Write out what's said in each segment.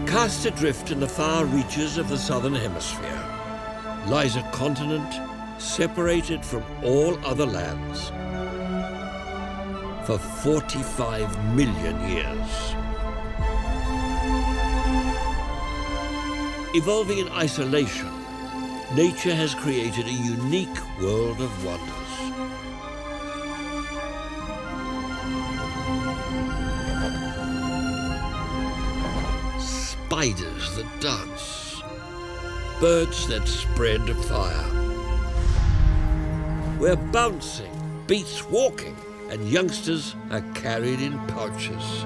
Cast adrift in the far reaches of the southern hemisphere lies a continent separated from all other lands for 45 million years. Evolving in isolation, nature has created a unique world of wonders. Spiders that dance, birds that spread fire, where bouncing beats walking and youngsters are carried in pouches.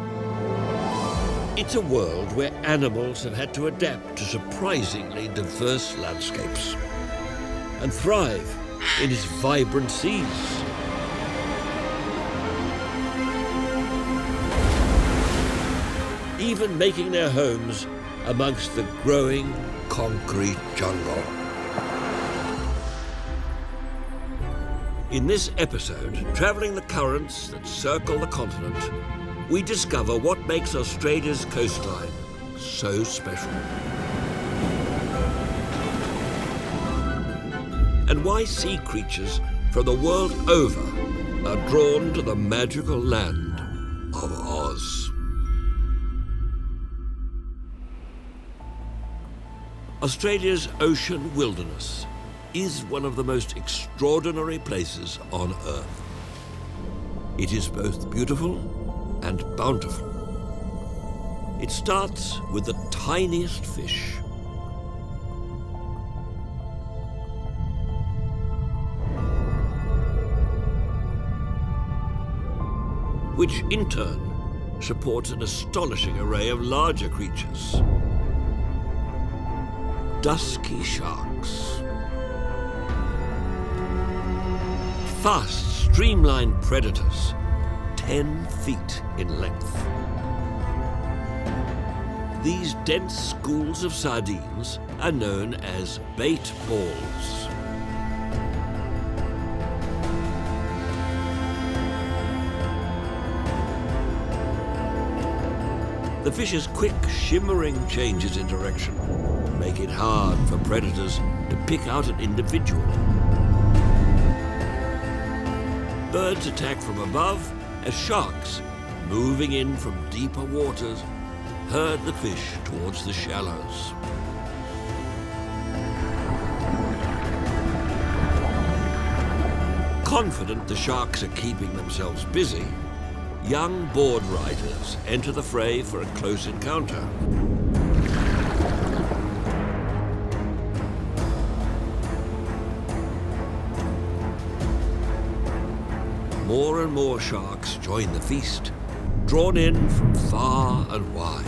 It's a world where animals have had to adapt to surprisingly diverse landscapes and thrive in its vibrant seas. Even making their homes amongst the growing concrete jungle. In this episode, travelling the currents that circle the continent, we discover what makes Australia's coastline so special. And why sea creatures from the world over are drawn to the magical land of Oz. Australia's ocean wilderness is one of the most extraordinary places on Earth. It is both beautiful and bountiful. It starts with the tiniest fish. Which in turn supports an astonishing array of larger creatures. Dusky sharks. Fast, streamlined predators, 10 feet in length. These dense schools of sardines are known as bait balls. The fish's quick, shimmering changes in direction make it hard for predators to pick out an individual. Birds attack from above as sharks, moving in from deeper waters, herd the fish towards the shallows. Confident the sharks are keeping themselves busy, young board riders enter the fray for a close encounter. More and more sharks join the feast, drawn in from far and wide.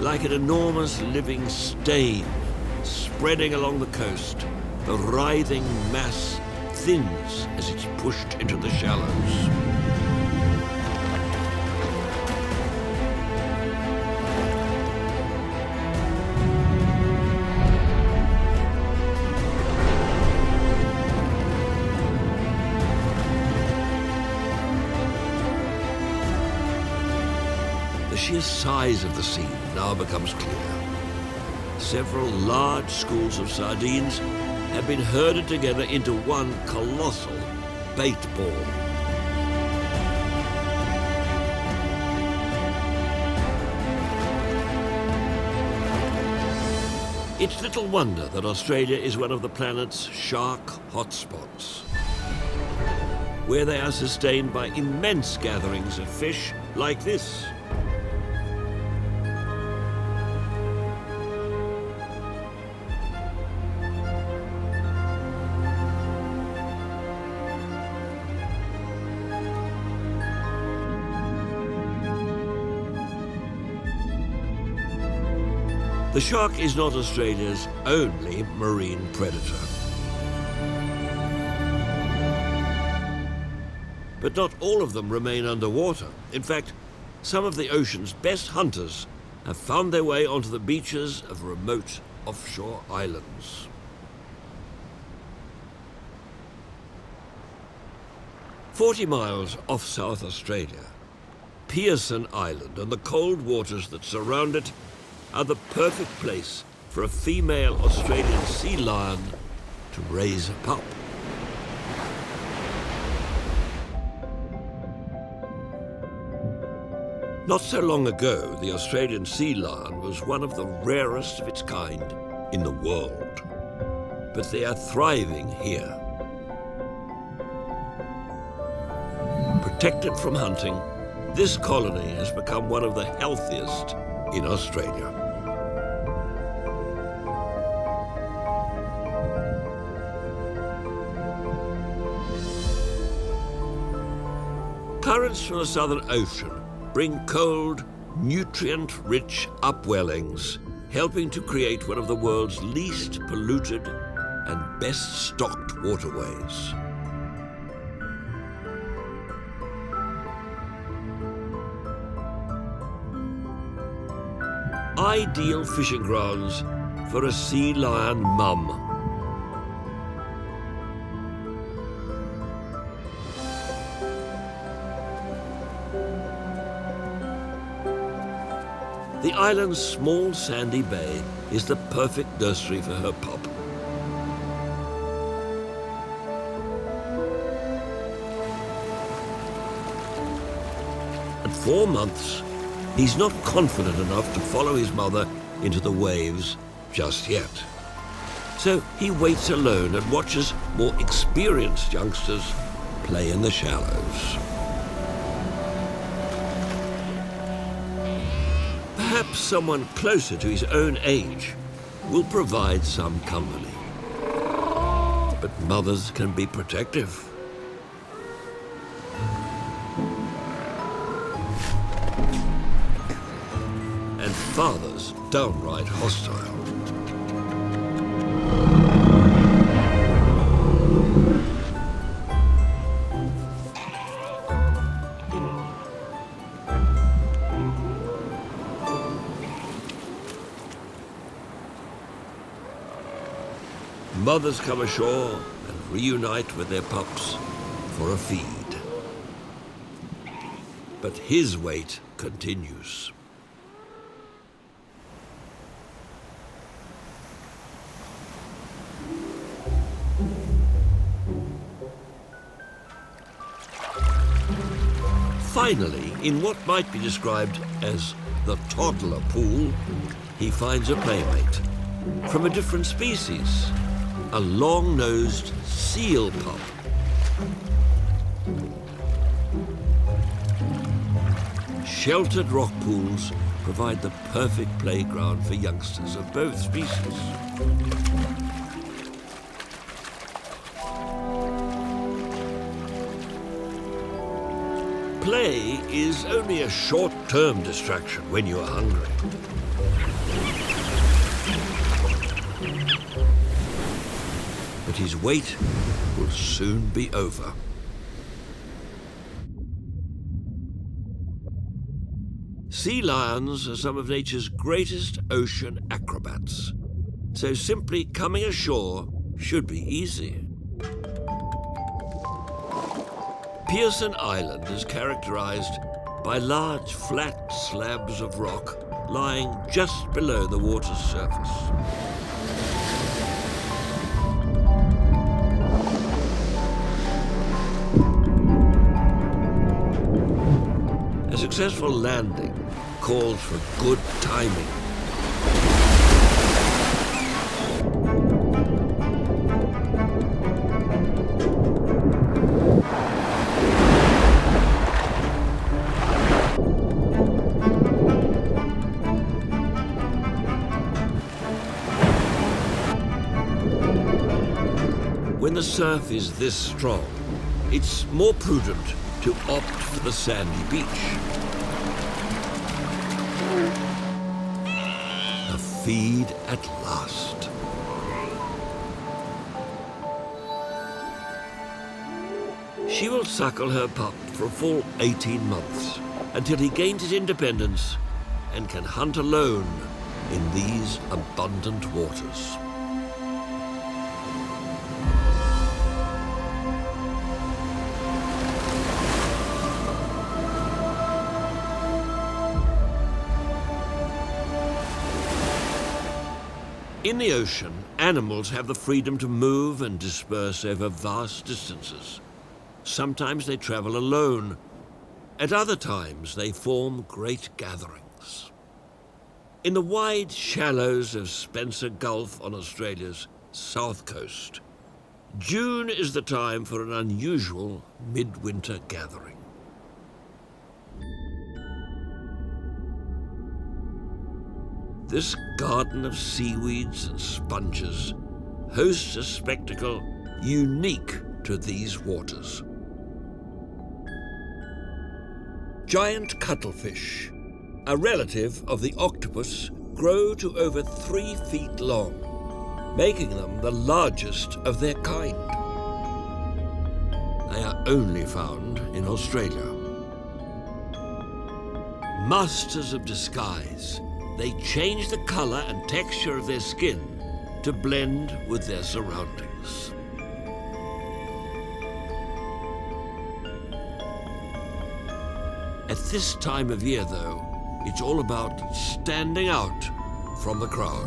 Like an enormous living stain spreading along the coast, the writhing mass thins as it's pushed into the shallows. The sheer size of the scene now becomes clear. Several large schools of sardines have been herded together into one colossal bait ball. It's little wonder that Australia is one of the planet's shark hotspots, where they are sustained by immense gatherings of fish like this. The shark is not Australia's only marine predator. But not all of them remain underwater. In fact, some of the ocean's best hunters have found their way onto the beaches of remote offshore islands. "40 miles off South Australia, Pearson Island and the cold waters that surround it are the perfect place for a female Australian sea lion to raise a pup. Not so long ago, the Australian sea lion was one of the rarest of its kind in the world. But they are thriving here. Protected from hunting, this colony has become one of the healthiest in Australia. Currents from the Southern Ocean bring cold, nutrient-rich upwellings, helping to create one of the world's least polluted and best-stocked waterways. Ideal fishing grounds for a sea lion mum. The island's small sandy bay is the perfect nursery for her pup. At 4 months, he's not confident enough to follow his mother into the waves just yet. So he waits alone and watches more experienced youngsters play in the shallows. Perhaps someone closer to his own age will provide some company. But mothers can be protective. And fathers downright hostile. Mothers come ashore and reunite with their pups for a feed. But his wait continues. Finally, in what might be described as the toddler pool, he finds a playmate from a different species. A long-nosed seal pup. Sheltered rock pools provide the perfect playground for youngsters of both species. Play is only a short-term distraction when you are hungry. But his wait will soon be over. Sea lions are some of nature's greatest ocean acrobats, so simply coming ashore should be easy. Pearson Island is characterized by large flat slabs of rock lying just below the water's surface. A successful landing calls for good timing. When the surf is this strong, it's more prudent to opt for the sandy beach. A feed at last. She will suckle her pup for a full 18 months until he gains his independence and can hunt alone in these abundant waters. In the ocean, animals have the freedom to move and disperse over vast distances. Sometimes they travel alone. At other times, they form great gatherings. In the wide shallows of Spencer Gulf on Australia's south coast, June is the time for an unusual midwinter gathering. This garden of seaweeds and sponges hosts a spectacle unique to these waters. Giant cuttlefish, a relative of the octopus, grow to over 3 feet long, making them the largest of their kind. They are only found in Australia. Masters of disguise, they change the color and texture of their skin to blend with their surroundings. At this time of year, though, it's all about standing out from the crowd.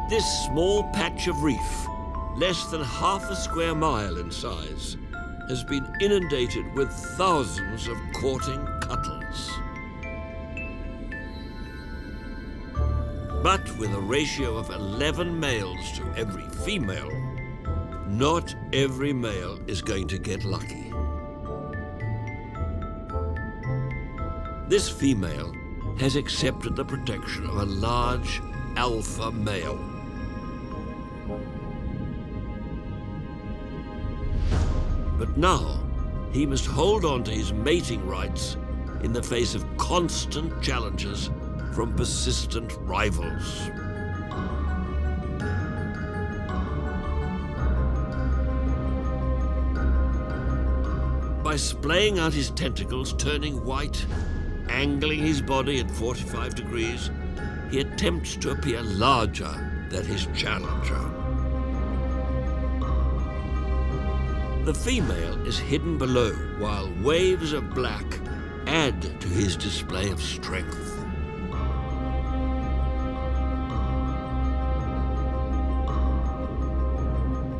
This small patch of reef, less than half a square mile in size, has been inundated with thousands of courting cuttles. But with a ratio of 11 males to every female, not every male is going to get lucky. This female has accepted the protection of a large alpha male. But now, he must hold on to his mating rights in the face of constant challenges from persistent rivals. By splaying out his tentacles, turning white, angling his body at 45 degrees, he attempts to appear larger than his challenger. The female is hidden below, while waves of black add to his display of strength.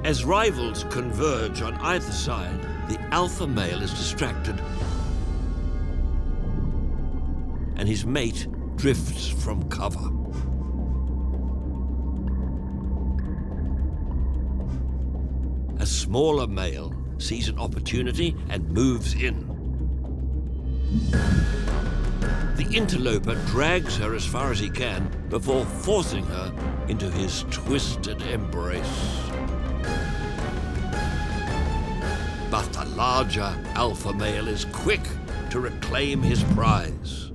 As rivals converge on either side, the alpha male is distracted, and his mate drifts from cover. A smaller male sees an opportunity and moves in. The interloper drags her as far as he can before forcing her into his twisted embrace. But the larger alpha male is quick to reclaim his prize.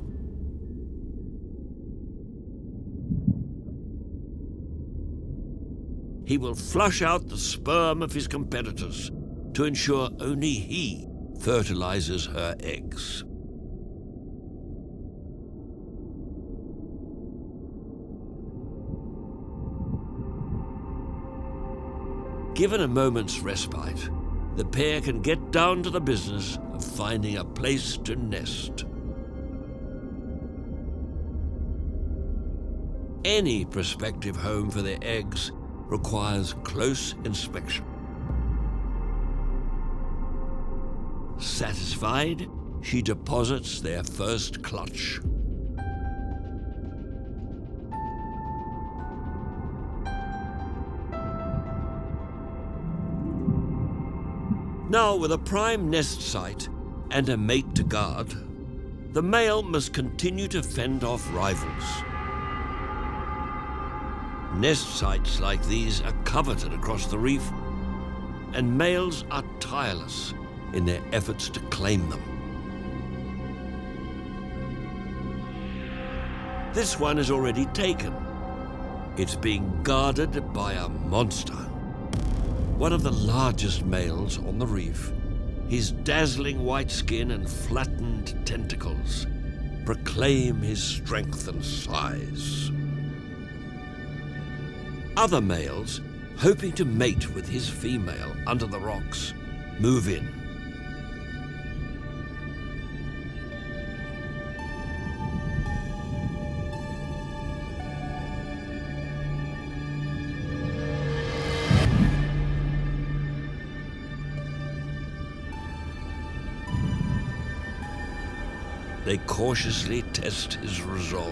He will flush out the sperm of his competitors to ensure only he fertilizes her eggs. Given a moment's respite, the pair can get down to the business of finding a place to nest. Any prospective home for their eggs requires close inspection. Satisfied, she deposits their first clutch. Now, with a prime nest site and a mate to guard, the male must continue to fend off rivals. Nest sites like these are coveted across the reef, and males are tireless in their efforts to claim them. This one is already taken. It's being guarded by a monster. One of the largest males on the reef, his dazzling white skin and flattened tentacles proclaim his strength and size. Other males, hoping to mate with his female under the rocks, move in. they cautiously test his resolve.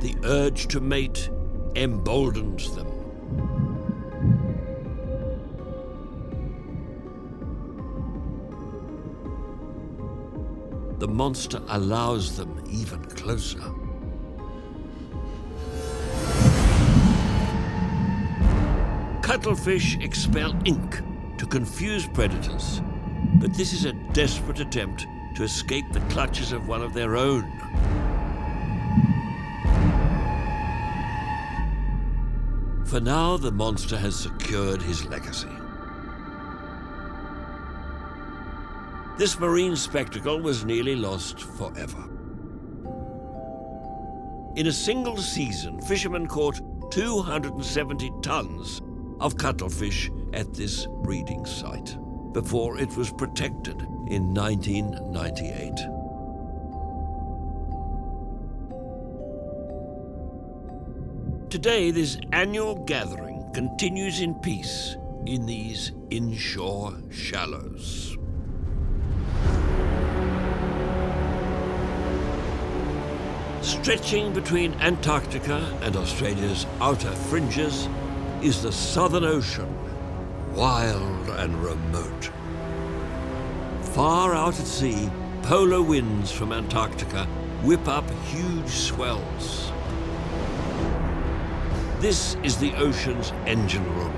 The urge to mate emboldens them. The monster allows them even closer. Cuttlefish expel ink to confuse predators, but this is a desperate attempt to escape the clutches of one of their own. For now, the monster has secured his legacy. This marine spectacle was nearly lost forever. In a single season, fishermen caught 270 tons of cuttlefish at this breeding site before it was protected in 1998. Today, this annual gathering continues in peace in these inshore shallows. Stretching between Antarctica and Australia's outer fringes is the Southern Ocean, wild and remote. Far out at sea, polar winds from Antarctica whip up huge swells. This is the ocean's engine room,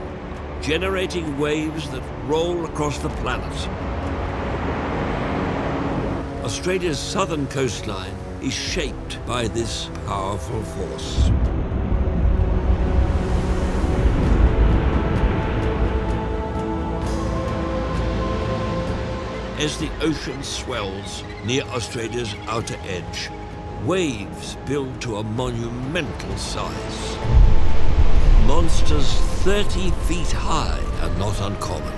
generating waves that roll across the planet. Australia's southern coastline is shaped by this powerful force. As the ocean swells near Australia's outer edge, waves build to a monumental size. Monsters 30 feet high are not uncommon.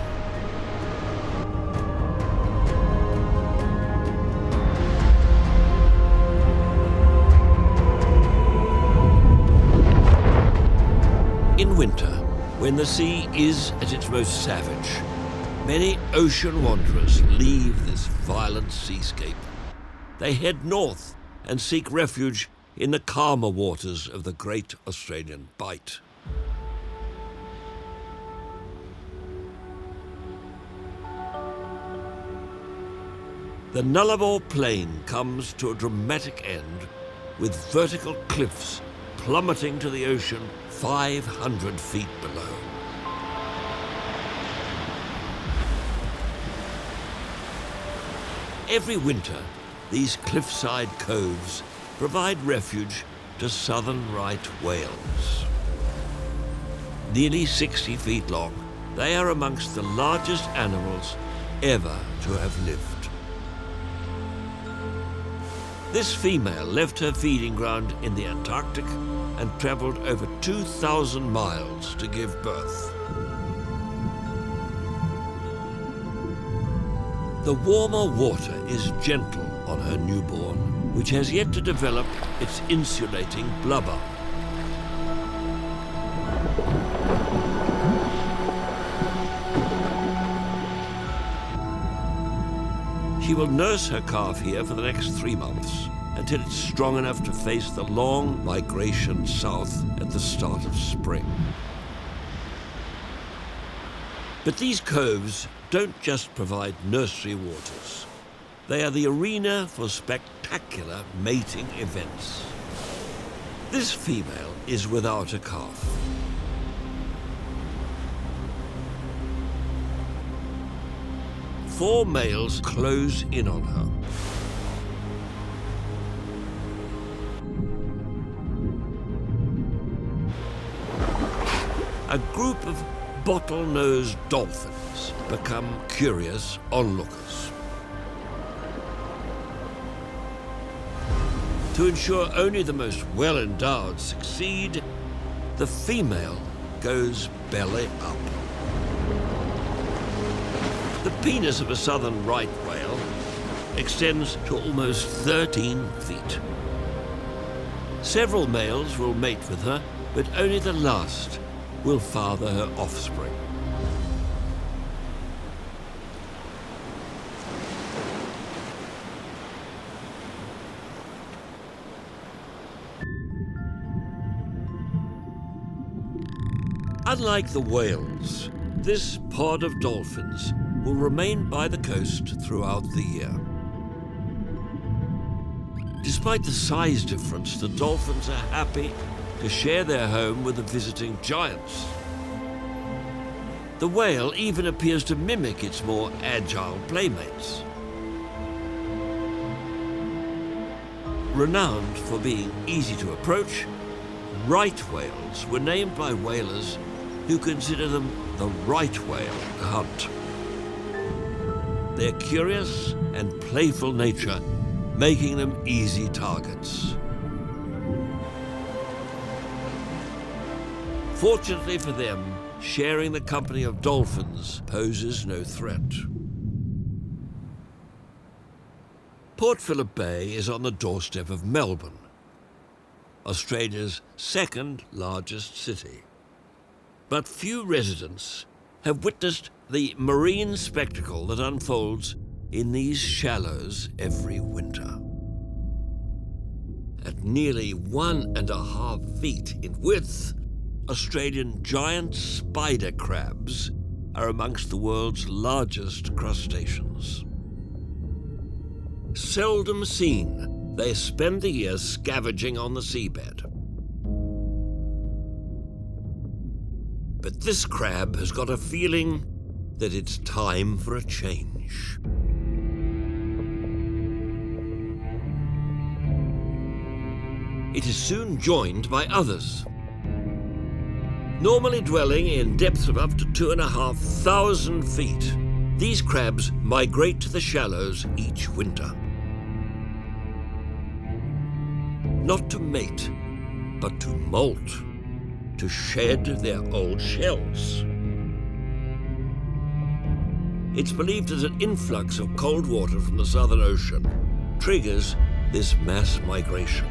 In winter, when the sea is at its most savage, many ocean wanderers leave this violent seascape. They head north and seek refuge in the calmer waters of the Great Australian Bight. The Nullarbor Plain comes to a dramatic end with vertical cliffs plummeting to the ocean 500 feet below. Every winter, these cliffside coves provide refuge to southern right whales. Nearly 60 feet long, they are amongst the largest animals ever to have lived. This female left her feeding ground in the Antarctic and traveled over 2,000 miles to give birth. The warmer water is gentle on her newborn, which has yet to develop its insulating blubber. She will nurse her calf here for the next 3 months until it's strong enough to face the long migration south at the start of spring. But these coves don't just provide nursery waters. They are the arena for spectacular mating events. This female is without a calf. Four males close in on her. A group of bottlenose dolphins become curious onlookers. To ensure only the most well-endowed succeed, the female goes belly up. The penis of a southern right whale extends to almost 13 feet. Several males will mate with her, but only the last will father her offspring. Unlike the whales, this pod of dolphins will remain by the coast throughout the year. Despite the size difference, the dolphins are happy to share their home with the visiting giants. The whale even appears to mimic its more agile playmates. Renowned for being easy to approach, right whales were named by whalers who consider them the right whale to hunt. Their curious and playful nature making them easy targets. Fortunately for them, sharing the company of dolphins poses no threat. Port Phillip Bay is on the doorstep of Melbourne, Australia's second largest city. But few residents have witnessed the marine spectacle that unfolds in these shallows every winter. At nearly 1.5 feet in width, Australian giant spider crabs are amongst the world's largest crustaceans. Seldom seen, they spend the year scavenging on the seabed. But this crab has got a feeling that it's time for a change. It is soon joined by others. Normally dwelling in depths of up to 2,500 feet, these crabs migrate to the shallows each winter. Not to mate, but to molt, to shed their old shells. It's believed that an influx of cold water from the Southern Ocean triggers this mass migration.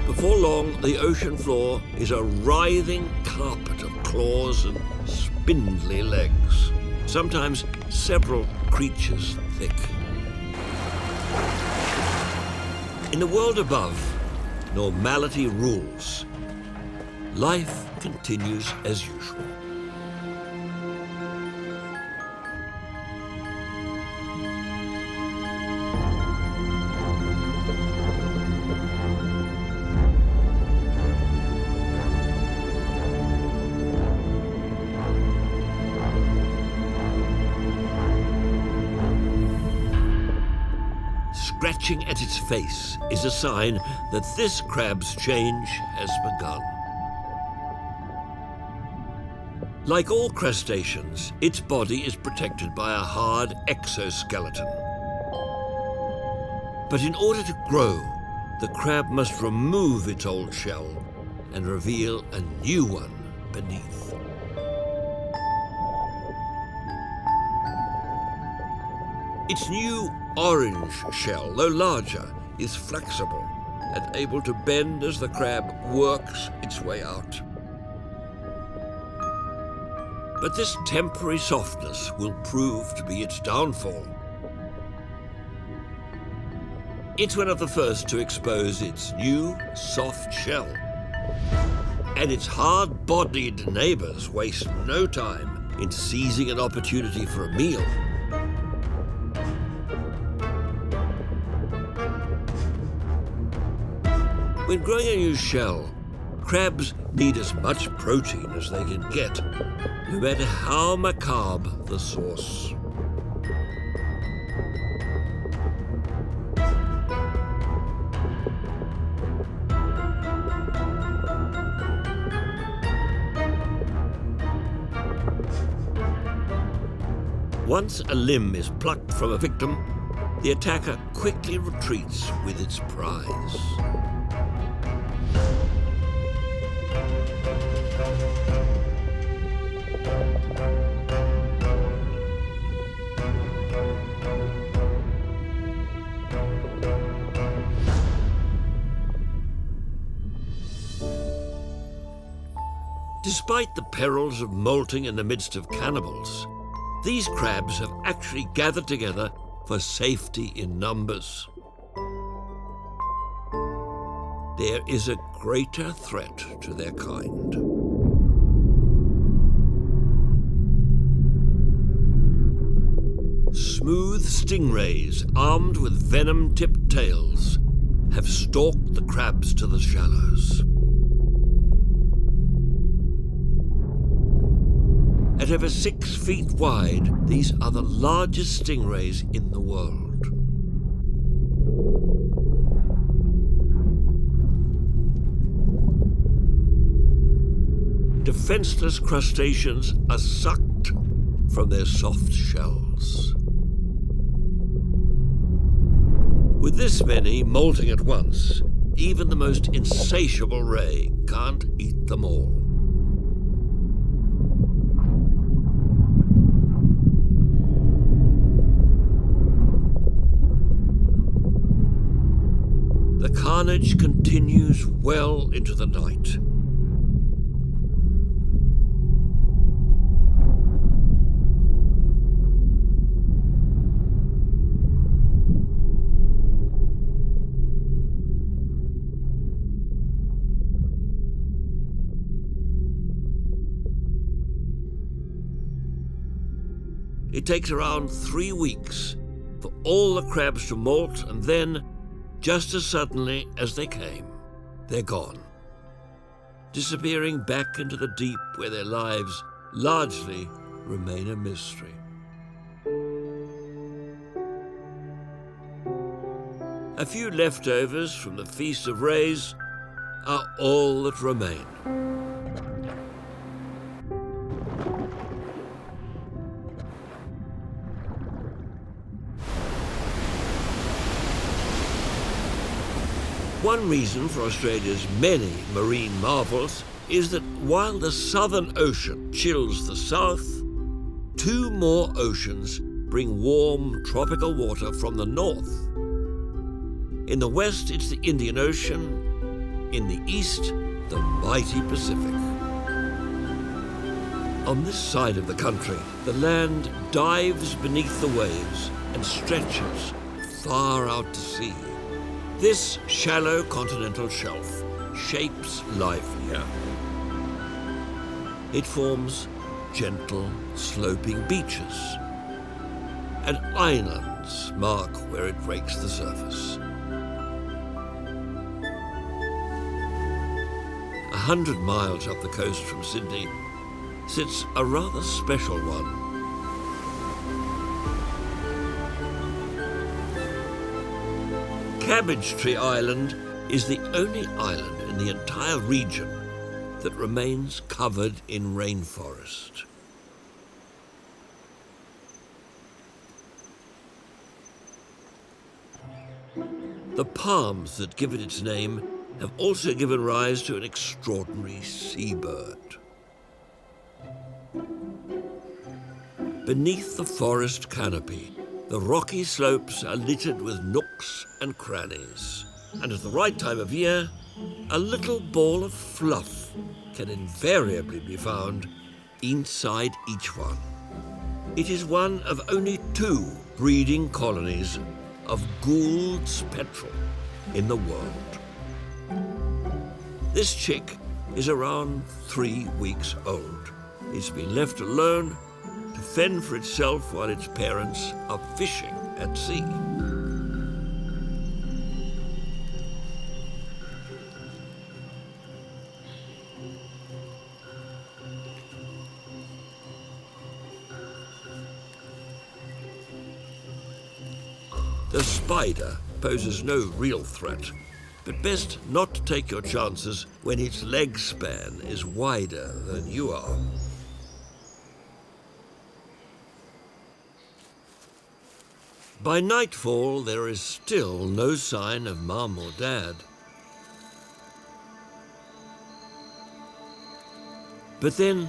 Before long, the ocean floor is a writhing carpet of claws and spindly legs, sometimes several creatures thick. In the world above, normality rules. Life continues as usual. Scratching at its face is a sign that this crab's change has begun. Like all crustaceans, its body is protected by a hard exoskeleton. But in order to grow, the crab must remove its old shell and reveal a new one beneath. Its new orange shell, though larger, is flexible and able to bend as the crab works its way out. But this temporary softness will prove to be its downfall. It's one of the first to expose its new soft shell. And its hard-bodied neighbors waste no time in seizing an opportunity for a meal. When growing a new shell, crabs need as much protein as they can get, no matter how macabre the source. Once a limb is plucked from a victim, the attacker quickly retreats with its prize. Despite the perils of molting in the midst of cannibals, these crabs have actually gathered together for safety in numbers. There is a greater threat to their kind. Smooth stingrays armed with venom-tipped tails have stalked the crabs to the shallows. At over 6 feet wide, these are the largest stingrays in the world. Defenseless crustaceans are sucked from their soft shells. With this many molting at once, even the most insatiable ray can't eat them all. The carnage continues well into the night. It takes around 3 weeks for all the crabs to molt, and then, just as suddenly as they came, they're gone, disappearing back into the deep where their lives largely remain a mystery. A few leftovers from the Feast of Rays are all that remain. One reason for Australia's many marine marvels is that while the Southern Ocean chills the south, 2 more oceans bring warm tropical water from the north. In the west, it's the Indian Ocean. In the east, the mighty Pacific. On this side of the country, the land dives beneath the waves and stretches far out to sea. This shallow continental shelf shapes life here. It forms gentle, sloping beaches, and islands mark where it breaks the surface. 100 miles up the coast from Sydney sits a rather special one. Cabbage Tree Island is the only island in the entire region that remains covered in rainforest. The palms that give it its name have also given rise to an extraordinary seabird. Beneath the forest canopy, the rocky slopes are littered with nooks and crannies, and at the right time of year, a little ball of fluff can invariably be found inside each one. It is one of only 2 breeding colonies of Gould's petrel in the world. This chick is around 3 weeks old. It's been left alone to fend for itself while its parents are fishing at sea. The spider poses no real threat, but best not to take your chances when its leg span is wider than you are. By nightfall, there is still no sign of Mum or Dad. But then,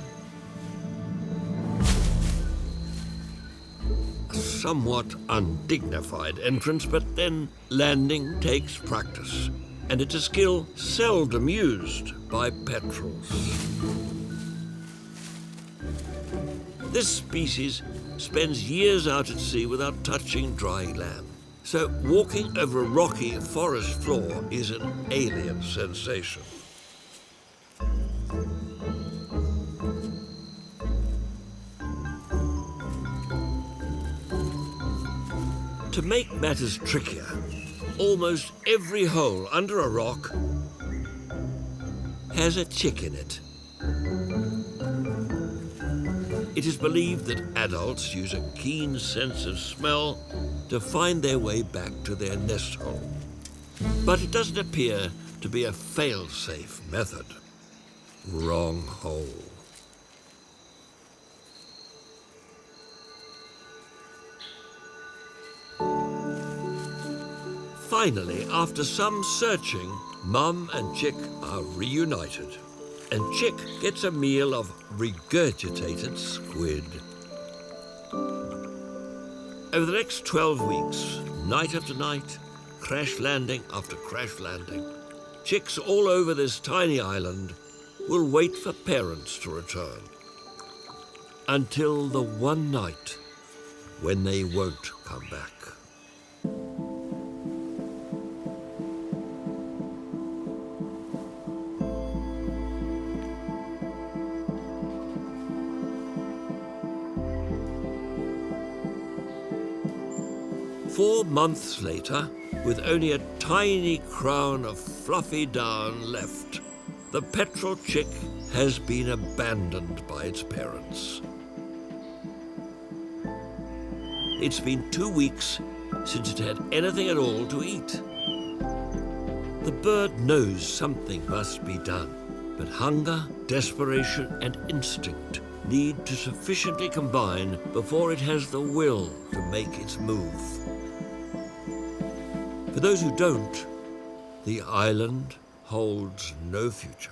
a somewhat undignified entrance, but then landing takes practice, and it's a skill seldom used by petrels. This species spends years out at sea without touching dry land. So walking over a rocky forest floor is an alien sensation. To make matters trickier, almost every hole under a rock has a chick in it. It is believed that adults use a keen sense of smell to find their way back to their nest hole. But it doesn't appear to be a fail-safe method. Wrong hole. Finally, after some searching, Mum and Chick are reunited, and Chick gets a meal of regurgitated squid. Over the next 12 weeks, night after night, crash landing after crash landing, chicks all over this tiny island will wait for parents to return. Until the one night when they won't come back. Four months later, with only a tiny crown of fluffy down left, the petrel chick has been abandoned by its parents. It's been 2 weeks since it had anything at all to eat. The bird knows something must be done, but hunger, desperation, and instinct need to sufficiently combine before it has the will to make its move. For those who don't, the island holds no future.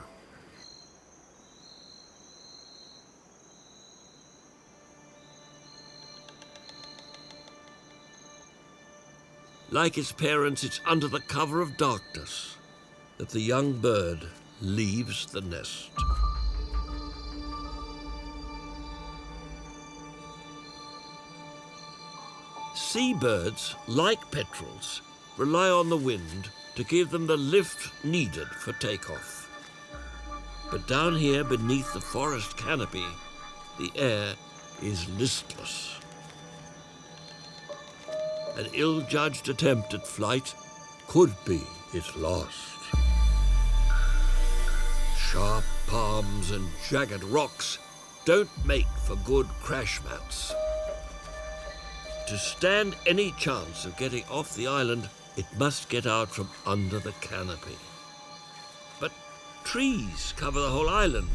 Like its parents, it's under the cover of darkness that the young bird leaves the nest. Seabirds, like petrels, rely on the wind to give them the lift needed for takeoff. But down here beneath the forest canopy, the air is listless. An ill-judged attempt at flight could be its last. Sharp palms and jagged rocks don't make for good crash mats. To stand any chance of getting off the island, it must get out from under the canopy. But trees cover the whole island.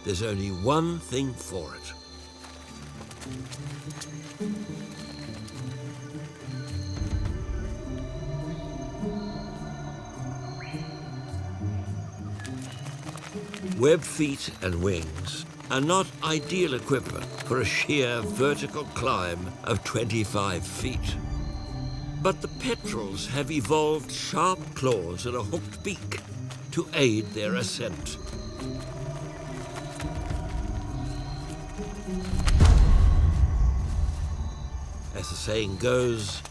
There's only one thing for it. Webbed feet and wings are not ideal equipment for a sheer vertical climb of 25 feet. But the petrels have evolved sharp claws and a hooked beak to aid their ascent. As the saying goes,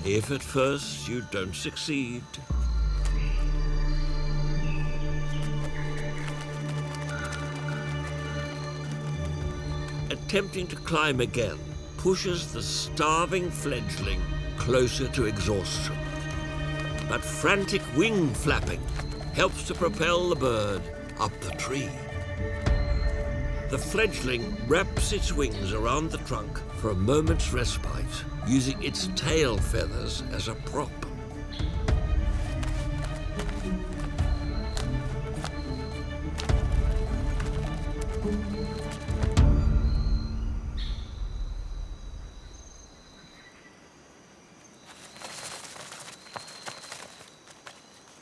if at first you don't succeed, attempting to climb again pushes the starving fledgling closer to exhaustion. But frantic wing flapping helps to propel the bird up the tree. The fledgling wraps its wings around the trunk for a moment's respite, using its tail feathers as a prop.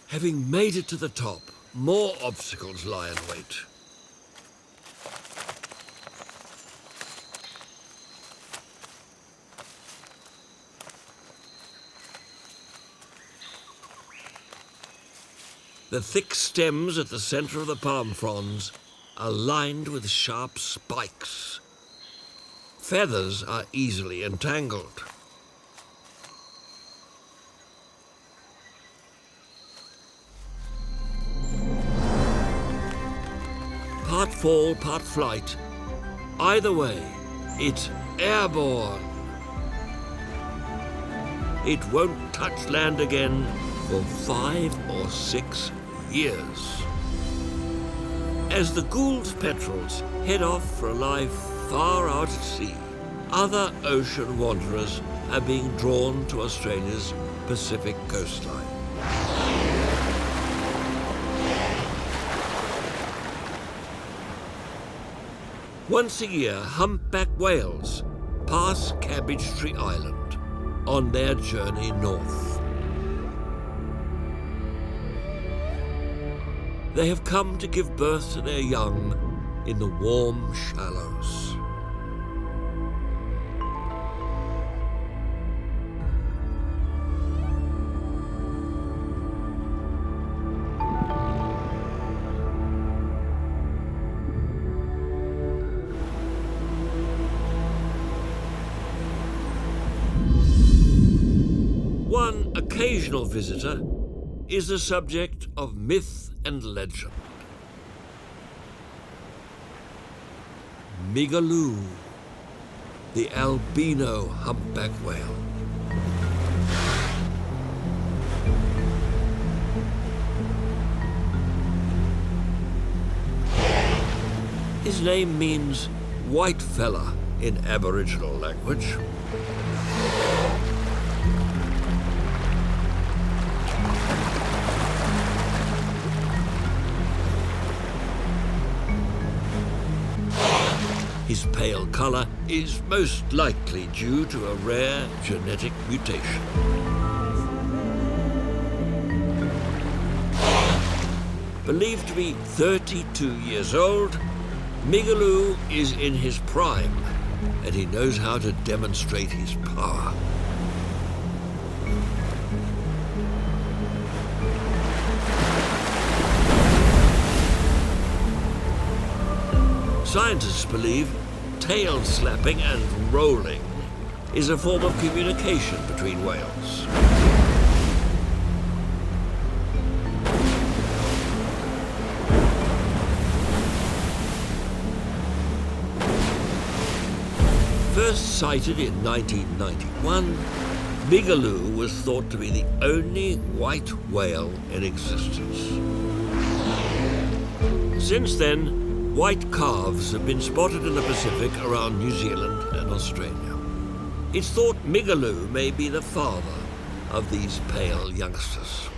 Having made it to the top, more obstacles lie in wait. The thick stems at the center of the palm fronds are lined with sharp spikes. Feathers are easily entangled. Part fall, part flight. Either way, it's airborne. It won't touch land again for 5 or 6 years. As the Gould's petrels head off for a life far out at sea, other ocean wanderers are being drawn to Australia's Pacific coastline. Once a year, humpback whales pass Cabbage Tree Island on their journey north. They have come to give birth to their young in the warm shallows. One occasional visitor is the subject of myth and legend. Migaloo, the albino humpback whale. His name means white fella in Aboriginal language. His pale color is most likely due to a rare genetic mutation. Believed to be 32 years old, Migaloo is in his prime, and he knows how to demonstrate his power. Scientists believe tail slapping and rolling is a form of communication between whales. First sighted in 1991, Migaloo was thought to be the only white whale in existence. Since then, white calves have been spotted in the Pacific around New Zealand and Australia. It's thought Migaloo may be the father of these pale youngsters.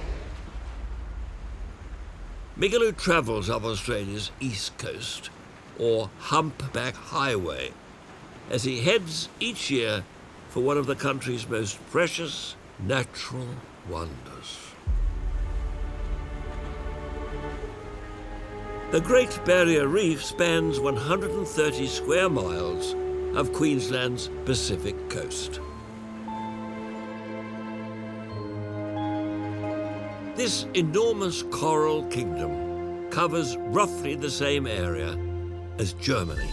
Migaloo travels up Australia's east coast, or humpback highway, as he heads each year for one of the country's most precious natural wonders. The Great Barrier Reef spans 130 square miles of Queensland's Pacific coast. This enormous coral kingdom covers roughly the same area as Germany.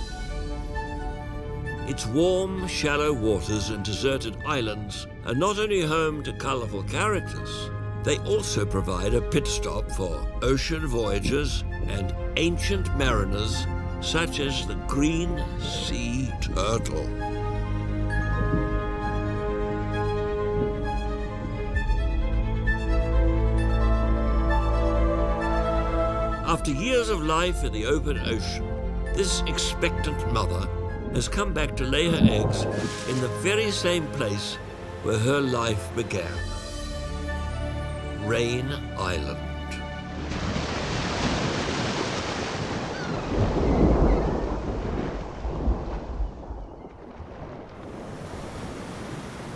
Its warm, shallow waters and deserted islands are not only home to colourful characters, they also provide a pit stop for ocean voyagers and ancient mariners such as the green sea turtle. After years of life in the open ocean, this expectant mother has come back to lay her eggs in the very same place where her life began, Rain Island.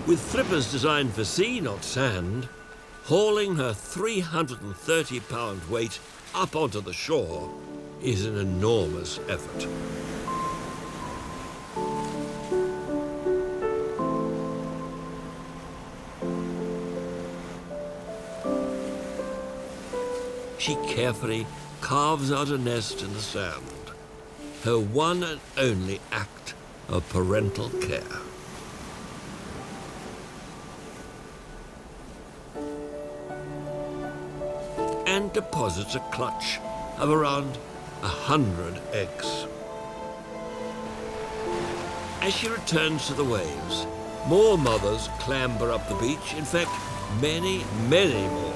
With flippers designed for sea, not sand, hauling her 330-pound weight up onto the shore is an enormous effort. She carefully carves out a nest in the sand, her one and only act of parental care. And deposits a clutch of around 100 eggs. As she returns to the waves, more mothers clamber up the beach. In fact, many, many more.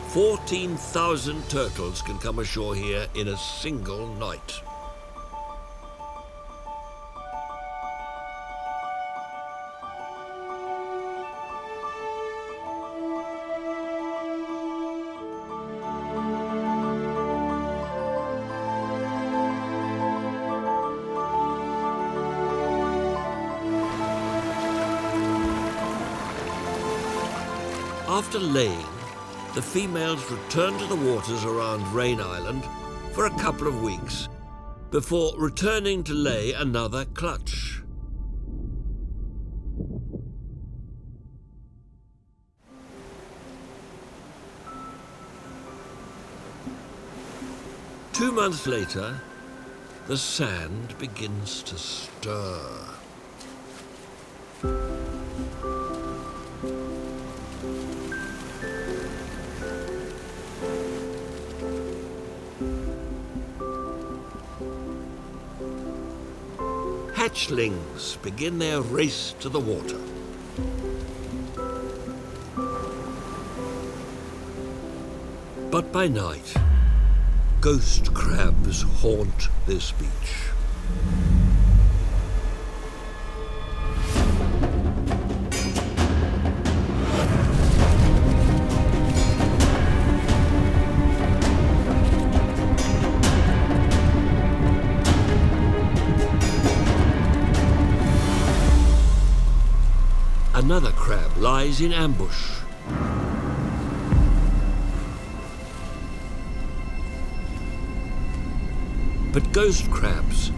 14,000 turtles can come ashore here in a single night. After laying, the females return to the waters around Rain Island for a couple of weeks before returning to lay another clutch. Two months later, the sand begins to stir. Hatchlings begin their race to the water. But by night, ghost crabs haunt this beach. Another crab lies in ambush. But ghost crabs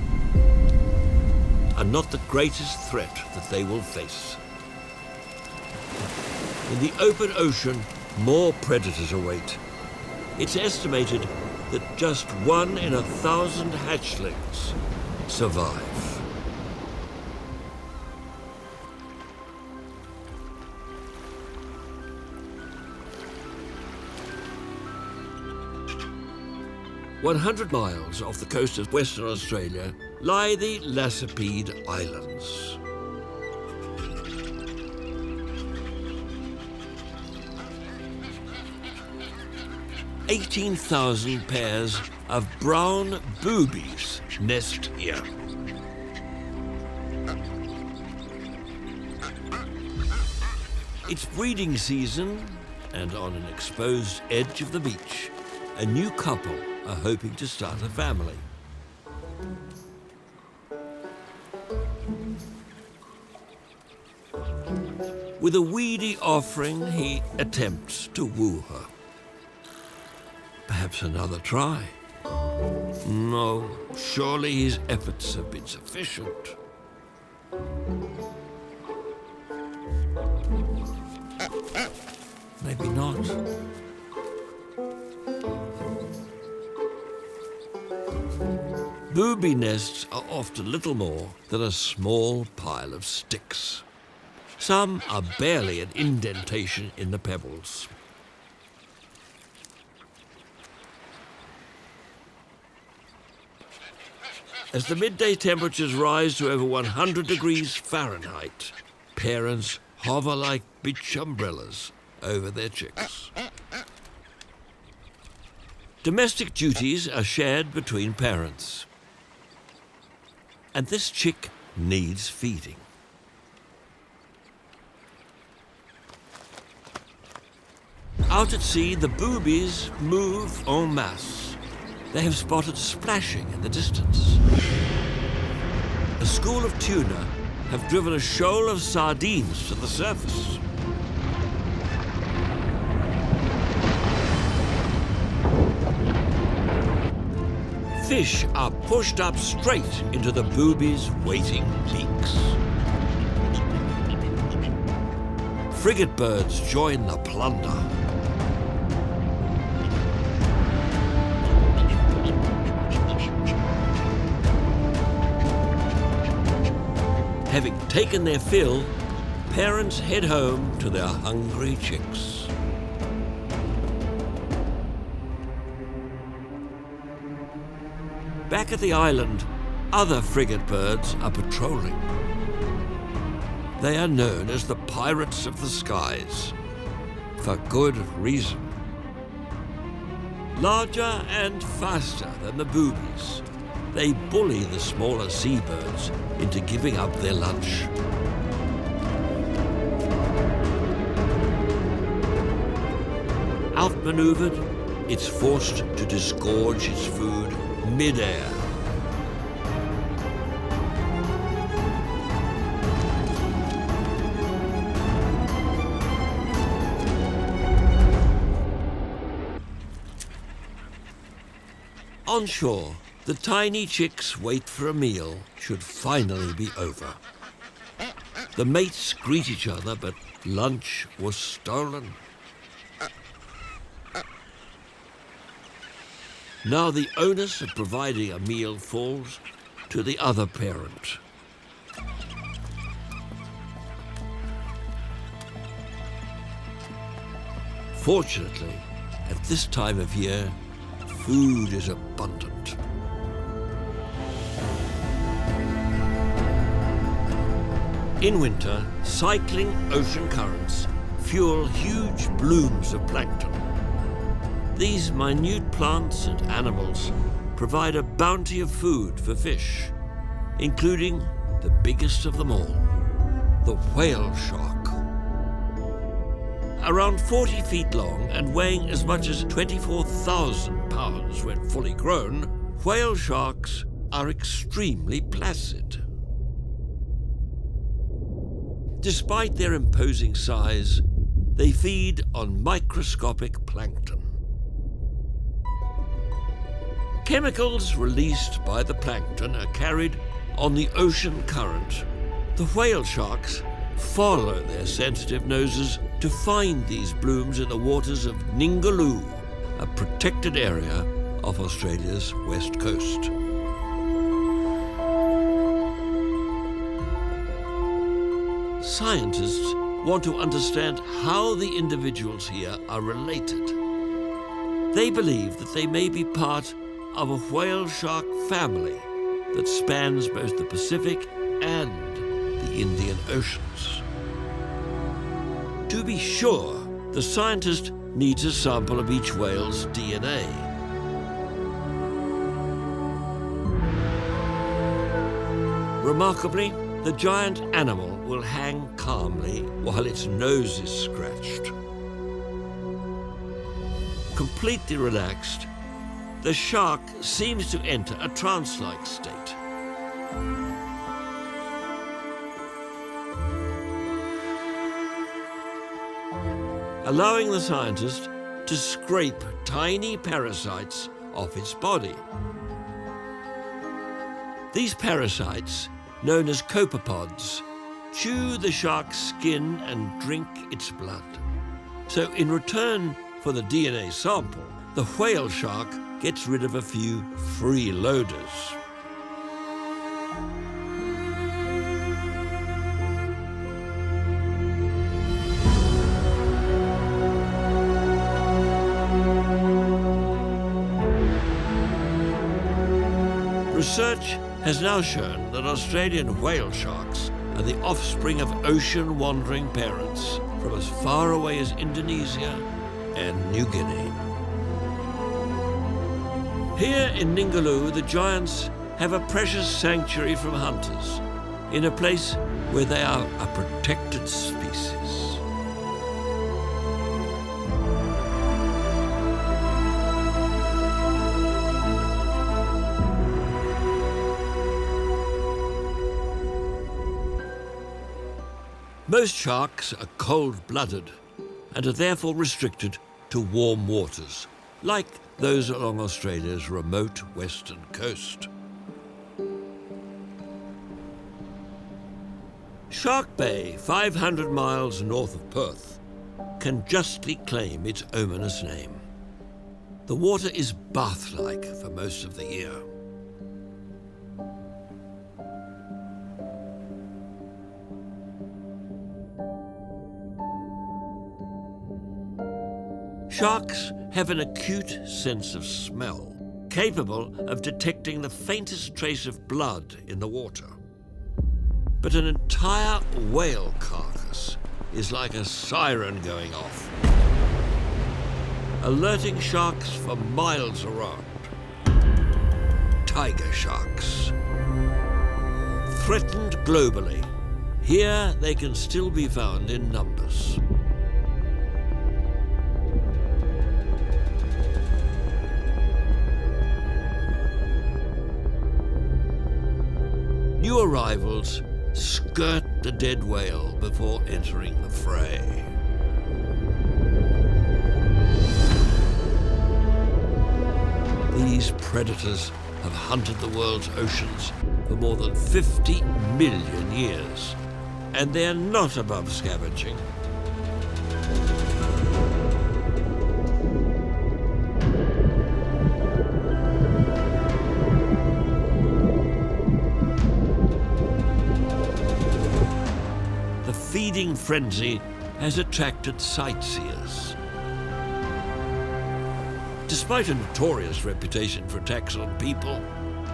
are not the greatest threat that they will face. In the open ocean, more predators await. It's estimated that just 1 in 1,000 hatchlings survive. "100 miles off the coast of Western Australia lie the Lassipede Islands. "18,000 pairs of brown boobies nest here. It's breeding season, and on an exposed edge of the beach, a new couple are hoping to start a family. With a weedy offering, he attempts to woo her. Perhaps another try. No, surely his efforts have been sufficient. Maybe not. Booby nests are often little more than a small pile of sticks. Some are barely an indentation in the pebbles. As the midday temperatures rise to over 100 degrees Fahrenheit, parents hover like beach umbrellas over their chicks. Domestic duties are shared between parents. And this chick needs feeding. Out at sea, the boobies move en masse. They have spotted splashing in the distance. A school of tuna have driven a shoal of sardines to the surface. Fish are pushed up straight into the boobies' waiting beaks. Frigate birds join the plunder. Having taken their fill, parents head home to their hungry chicks. Back at the island, other frigate birds are patrolling. They are known as the pirates of the skies, for good reason. Larger and faster than the boobies, they bully the smaller seabirds into giving up their lunch. Outmaneuvered, it's forced to disgorge its food mid-air. On shore, the tiny chicks wait for a meal should finally be over. The mates greet each other, but lunch was stolen. Now the onus of providing a meal falls to the other parent. Fortunately, at this time of year, food is abundant. In winter, cycling ocean currents fuel huge blooms of plankton. These minute plants and animals provide a bounty of food for fish, including the biggest of them all, the whale shark. Around 40 feet long and weighing as much as 24,000 pounds when fully grown, whale sharks are extremely placid. Despite their imposing size, they feed on microscopic plankton. Chemicals released by the plankton are carried on the ocean current. The whale sharks follow their sensitive noses to find these blooms in the waters of Ningaloo, a protected area of Australia's west coast. Scientists want to understand how the individuals here are related. They believe that they may be part of a whale shark family that spans both the Pacific and the Indian Oceans. To be sure, the scientist needs a sample of each whale's DNA. Remarkably, the giant animal will hang calmly while its nose is scratched. Completely relaxed, the shark seems to enter a trance-like state. Allowing the scientist to scrape tiny parasites off its body. These parasites, known as copepods, chew the shark's skin and drink its blood. So in return for the DNA sample, the whale shark gets rid of a few freeloaders. Research has now shown that Australian whale sharks are the offspring of ocean-wandering parents from as far away as Indonesia and New Guinea. Here in Ningaloo, the giants have a precious sanctuary from hunters, in a place where they are a protected species. Most sharks are cold-blooded and are therefore restricted to warm waters, like those along Australia's remote western coast. Shark Bay, 500 miles north of Perth, can justly claim its ominous name. The water is bath-like for most of the year. Sharks have an acute sense of smell, capable of detecting the faintest trace of blood in the water. But an entire whale carcass is like a siren going off, alerting sharks for miles around. Tiger sharks. Threatened globally, here they can still be found in numbers. New arrivals skirt the dead whale before entering the fray. These predators have hunted the world's oceans for more than 50 million years, and they're not above scavenging. The feeding frenzy has attracted sightseers. Despite a notorious reputation for attacks on people,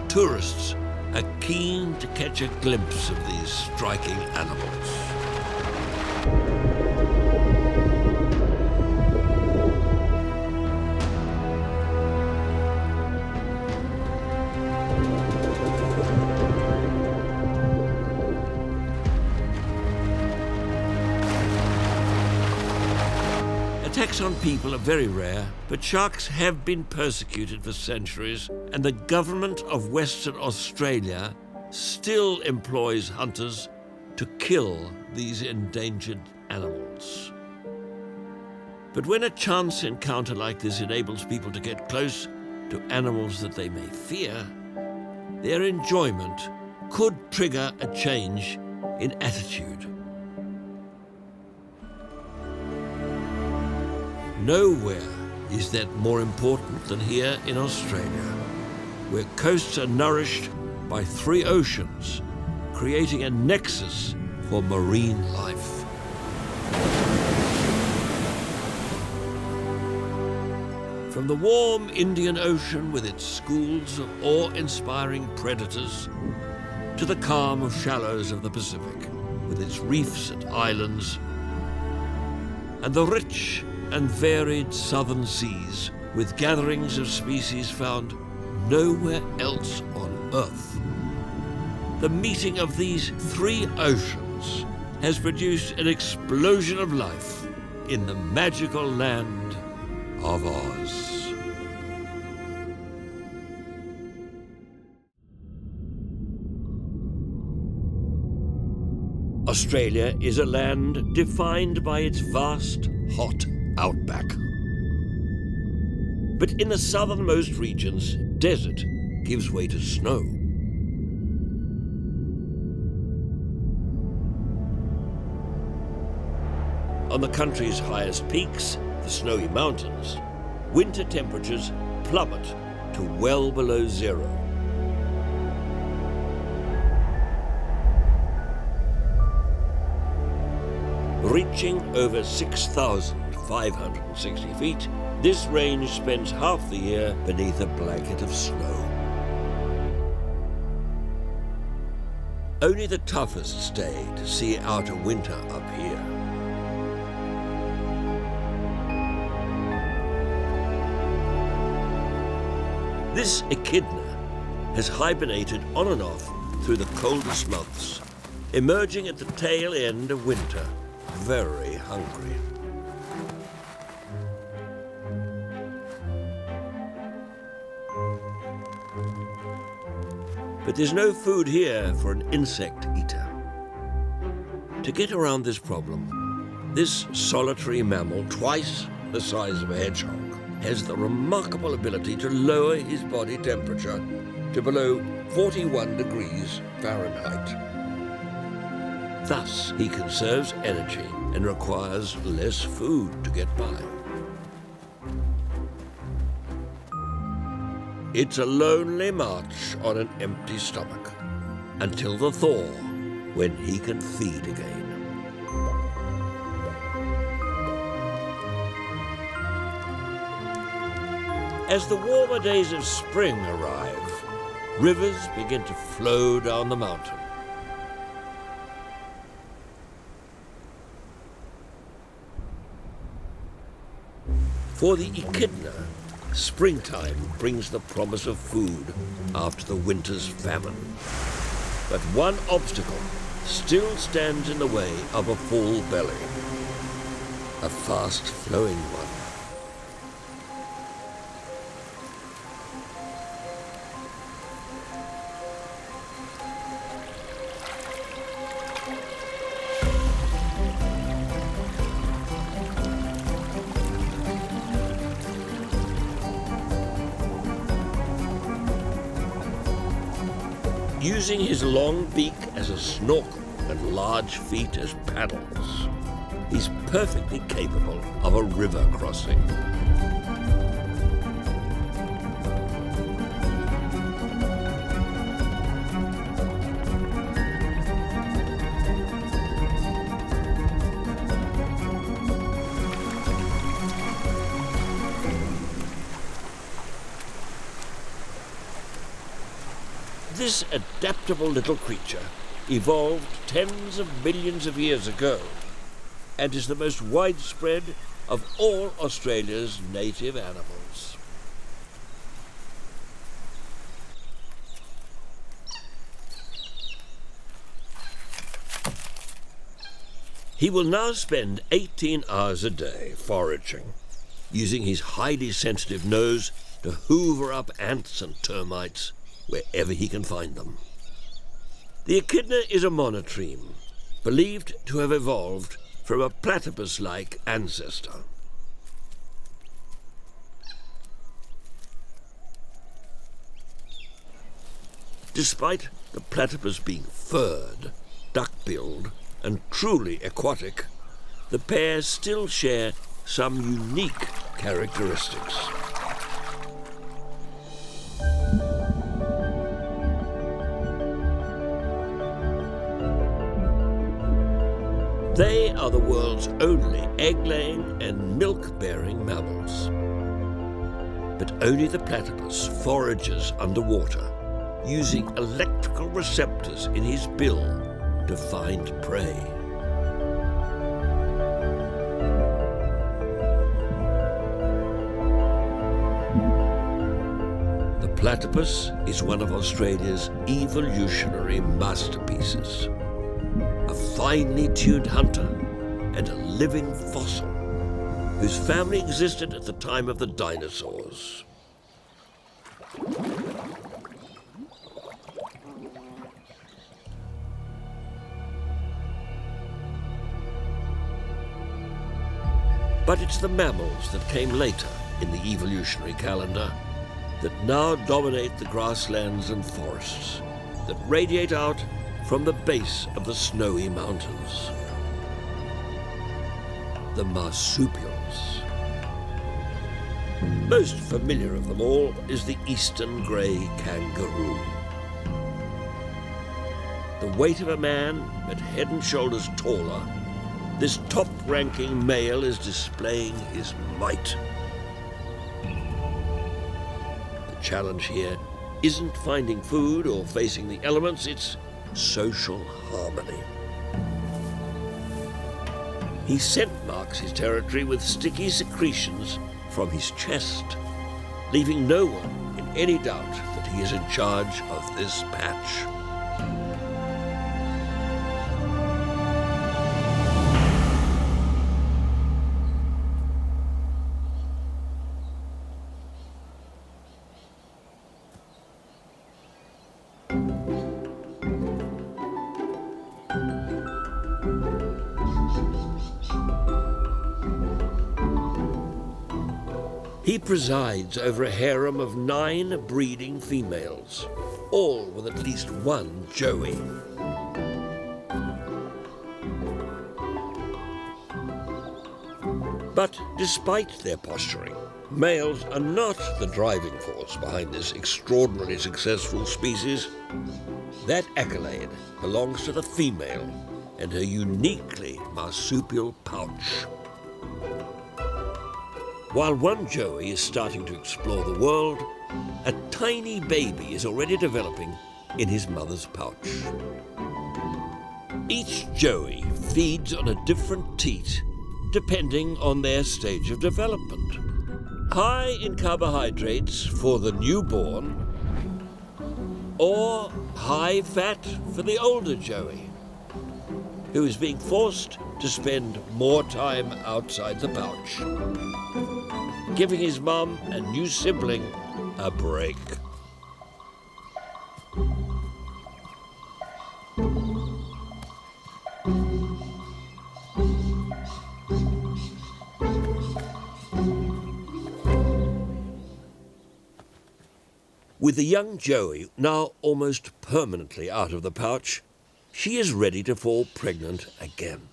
tourists are keen to catch a glimpse of these striking animals. Attacks on people are very rare, but sharks have been persecuted for centuries, and the government of Western Australia still employs hunters to kill these endangered animals. But when a chance encounter like this enables people to get close to animals that they may fear, their enjoyment could trigger a change in attitude. Nowhere is that more important than here in Australia, where coasts are nourished by 3 oceans, creating a nexus for marine life. From the warm Indian Ocean with its schools of awe-inspiring predators, to the calm shallows of the Pacific with its reefs and islands, and the rich and varied southern seas with gatherings of species found nowhere else on Earth. The meeting of these 3 oceans has produced an explosion of life in the magical land of Oz. Australia is a land defined by its vast, hot outback. But in the southernmost regions, desert gives way to snow. On the country's highest peaks, the snowy mountains, winter temperatures plummet to well below zero. Reaching over 6,560 feet, this range spends half the year beneath a blanket of snow. Only the toughest stay to see out a winter up here. This echidna has hibernated on and off through the coldest months, emerging at the tail end of winter, very hungry. But there's no food here for an insect eater. To get around this problem, this solitary mammal, twice the size of a hedgehog, has the remarkable ability to lower his body temperature to below 41 degrees Fahrenheit. Thus, he conserves energy and requires less food to get by. It's a lonely march on an empty stomach until the thaw, when he can feed again. As the warmer days of spring arrive, rivers begin to flow down the mountain. For the echidna, springtime brings the promise of food after the winter's famine. But one obstacle still stands in the way of a full belly, a fast-flowing one. Using his long beak as a snorkel and large feet as paddles, he's perfectly capable of a river crossing. This adaptable little creature evolved tens of millions of years ago and is the most widespread of all Australia's native animals. He will now spend 18 hours a day foraging, using his highly sensitive nose to hoover up ants and termites wherever he can find them. The echidna is a monotreme, believed to have evolved from a platypus-like ancestor. Despite the platypus being furred, duck-billed, and truly aquatic, the pair still share some unique characteristics. They are the world's only egg-laying and milk-bearing mammals. But only the platypus forages underwater, using electrical receptors in his bill to find prey. The platypus is one of Australia's evolutionary masterpieces. A finely tuned hunter and a living fossil whose family existed at the time of the dinosaurs. But it's the mammals that came later in the evolutionary calendar that now dominate the grasslands and forests that radiate out from the base of the snowy mountains. The marsupials. Most familiar of them all is the eastern grey kangaroo. The weight of a man, but head and shoulders taller, this top-ranking male is displaying his might. The challenge here isn't finding food or facing the elements, it's social harmony. He scent marks his territory with sticky secretions from his chest, leaving no one in any doubt that he is in charge of this patch. He presides over a harem of 9 breeding females, all with at least one joey. But despite their posturing, males are not the driving force behind this extraordinarily successful species. That accolade belongs to the female and her uniquely marsupial pouch. While one joey is starting to explore the world, a tiny baby is already developing in his mother's pouch. Each joey feeds on a different teat depending on their stage of development. High in carbohydrates for the newborn, or high fat for the older joey, who is being forced to spend more time outside the pouch, giving his mum and new sibling a break. With the young joey now almost permanently out of the pouch, she is ready to fall pregnant again.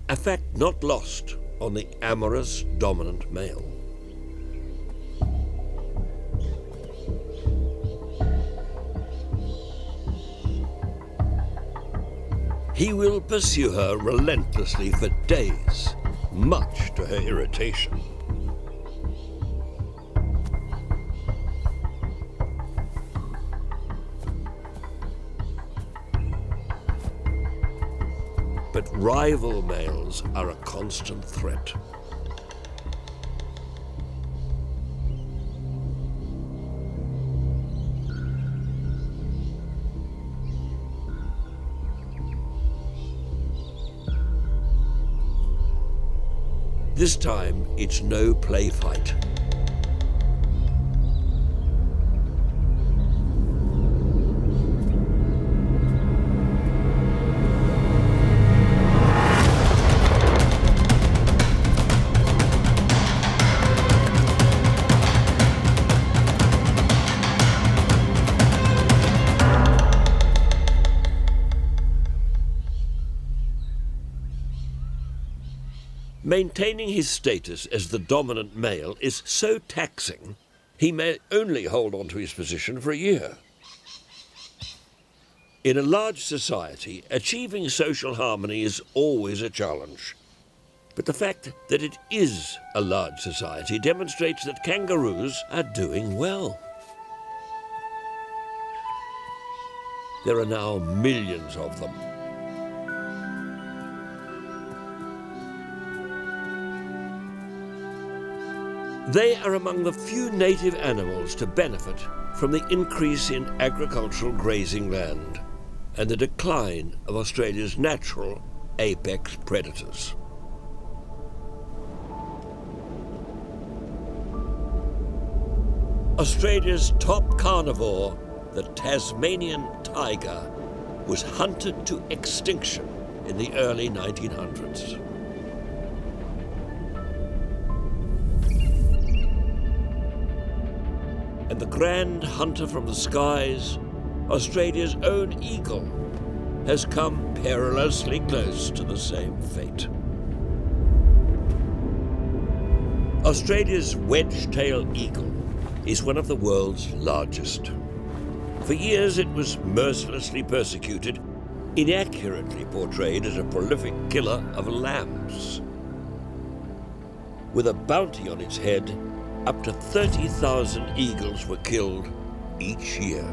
A fact not lost on the amorous dominant male. He will pursue her relentlessly for days, much to her irritation. But rival males are a constant threat. This time, it's no play fight. Maintaining his status as the dominant male is so taxing, he may only hold on to his position for a year. In a large society, achieving social harmony is always a challenge. But the fact that it is a large society demonstrates that kangaroos are doing well. There are now millions of them. They are among the few native animals to benefit from the increase in agricultural grazing land and the decline of Australia's natural apex predators. Australia's top carnivore, the Tasmanian tiger, was hunted to extinction in the early 1900s. And the grand hunter from the skies, Australia's own eagle, has come perilously close to the same fate. Australia's wedge-tailed eagle is one of the world's largest. For years it was mercilessly persecuted, inaccurately portrayed as a prolific killer of lambs. With a bounty on its head, up to 30,000 eagles were killed each year.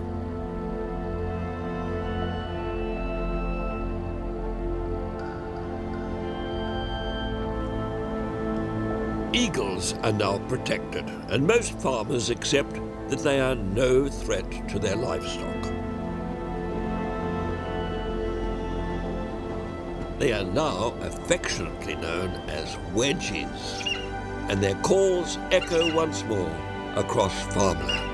Eagles are now protected, and most farmers accept that they are no threat to their livestock. They are now affectionately known as wedgies, and their calls echo once more across farmland.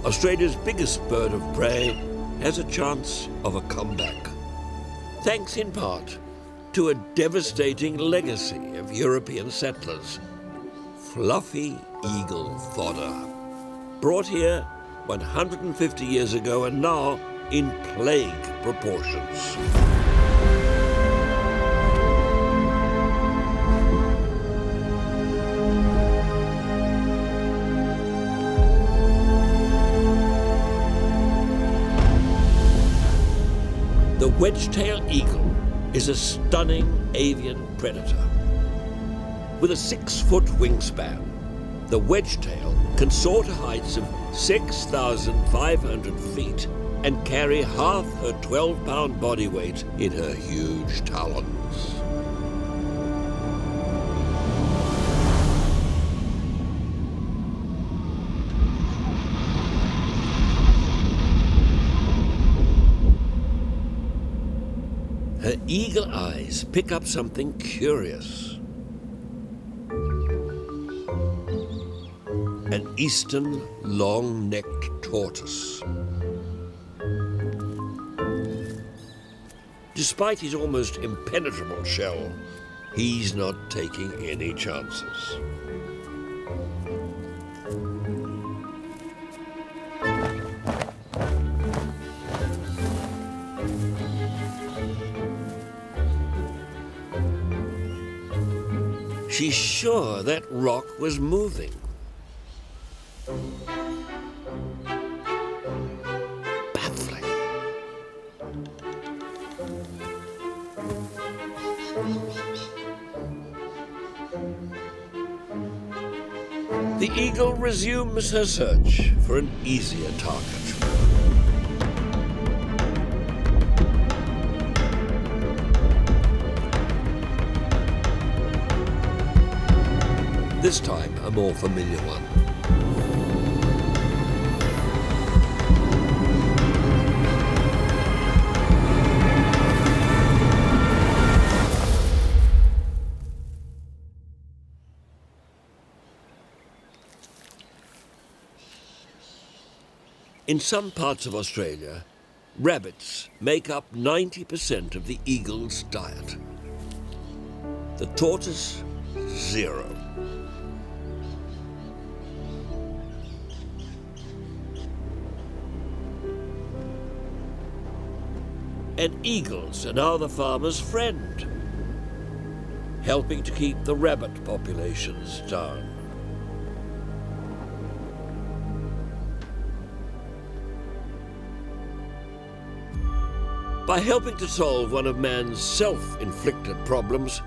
Australia's biggest bird of prey has a chance of a comeback, thanks in part to a devastating legacy of European settlers, fluffy eagle fodder, brought here 150 years ago and now in plague proportions. The wedge-tailed eagle is a stunning avian predator. With a 6-foot wingspan, the wedge-tail can soar to heights of 6,500 feet and carry half her 12-pound body weight in her huge talons. Her eagle eyes pick up something curious. An eastern long-necked tortoise. Despite his almost impenetrable shell, he's not taking any chances. She's sure that rock was moving. Baffling. The eagle resumes her search for an easier target. This time, a more familiar one. In some parts of Australia, rabbits make up 90% of the eagle's diet. The tortoise, 0. And eagles are now the farmer's friend, helping to keep the rabbit populations down. By helping to solve one of man's self-inflicted problems,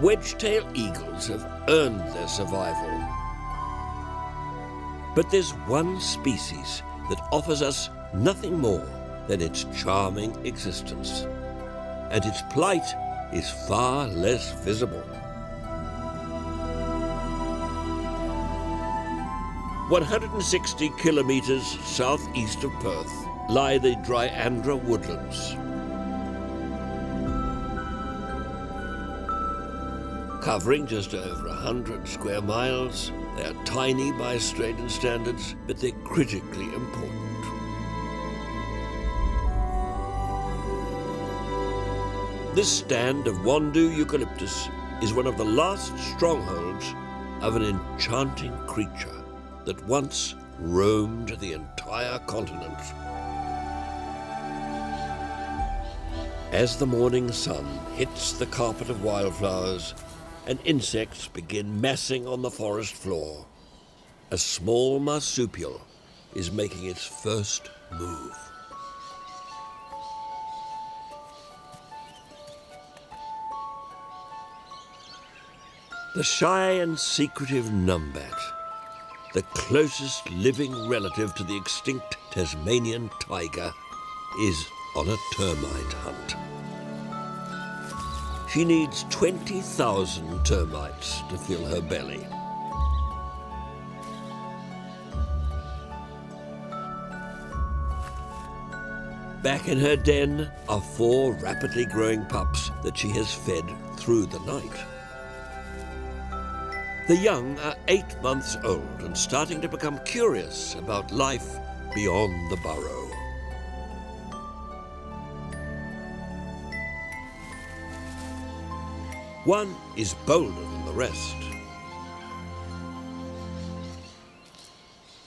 wedge-tailed eagles have earned their survival. But there's one species that offers us nothing more than its charming existence, and its plight is far less visible. 160 kilometers southeast of Perth lie the Dryandra woodlands. Covering just over 100 square miles, they are tiny by Australian standards, but they're critically important. This stand of Wandoo eucalyptus is one of the last strongholds of an enchanting creature that once roamed the entire continent. As the morning sun hits the carpet of wildflowers and insects begin massing on the forest floor, a small marsupial is making its first move. The shy and secretive numbat, the closest living relative to the extinct Tasmanian tiger, is on a termite hunt. She needs 20,000 termites to fill her belly. Back in her den are 4 rapidly growing pups that she has fed through the night. The young are 8 months old and starting to become curious about life beyond the burrow. One is bolder than the rest.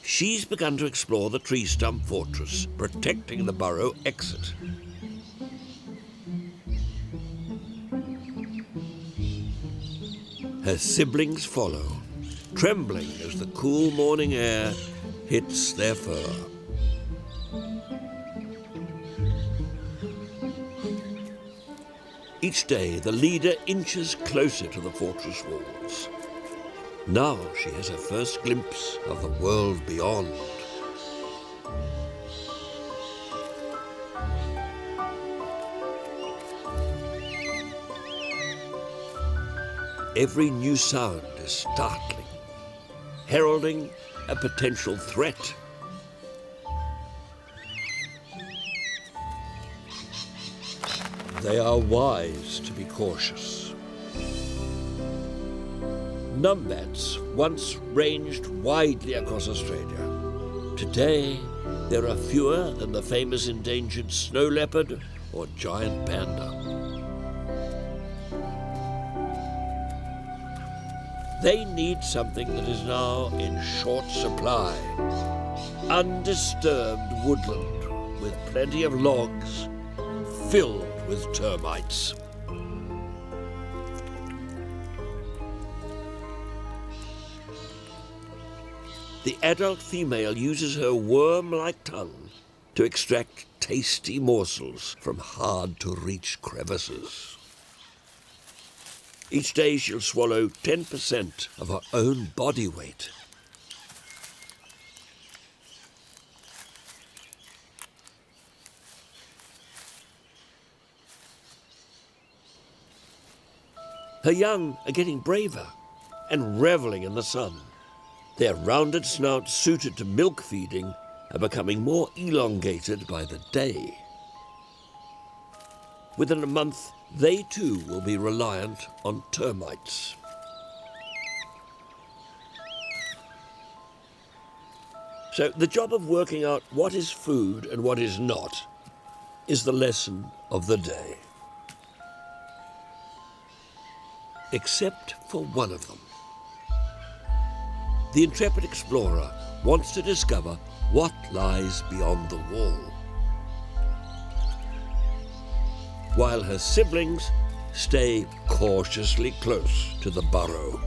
She's begun to explore the tree stump fortress, protecting the burrow exit. Her siblings follow, trembling as the cool morning air hits their fur. Each day, the leader inches closer to the fortress walls. Now she has her first glimpse of the world beyond. Every new sound is startling, heralding a potential threat. They are wise to be cautious. Numbats once ranged widely across Australia. Today, there are fewer than the famous endangered snow leopard or giant panda. They need something that is now in short supply. Undisturbed woodland with plenty of logs filled with termites. The adult female uses her worm-like tongue to extract tasty morsels from hard-to-reach crevices. Each day she'll swallow 10% of her own body weight. Her young are getting braver and reveling in the sun. Their rounded snouts, suited to milk feeding, are becoming more elongated by the day. Within a month, they too will be reliant on termites. So the job of working out what is food and what is not is the lesson of the day. Except for one of them. The intrepid explorer wants to discover what lies beyond the wall, while her siblings stay cautiously close to the burrow.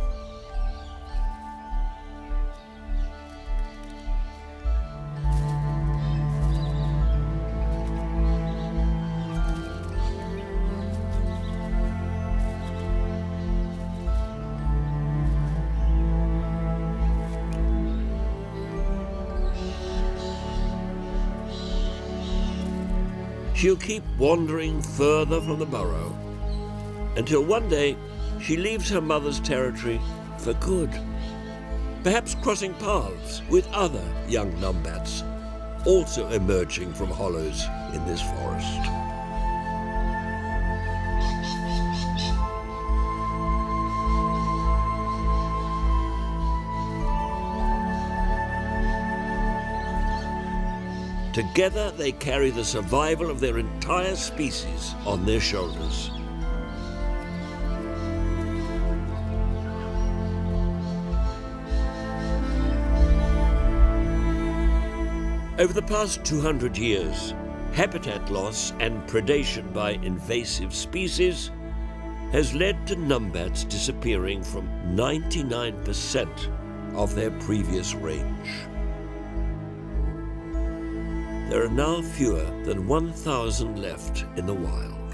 She'll keep wandering further from the burrow until one day she leaves her mother's territory for good, perhaps crossing paths with other young numbats, also emerging from hollows in this forest. Together, they carry the survival of their entire species on their shoulders. Over the past 200 years, habitat loss and predation by invasive species has led to numbats disappearing from 99% of their previous range. There are now fewer than 1,000 left in the wild.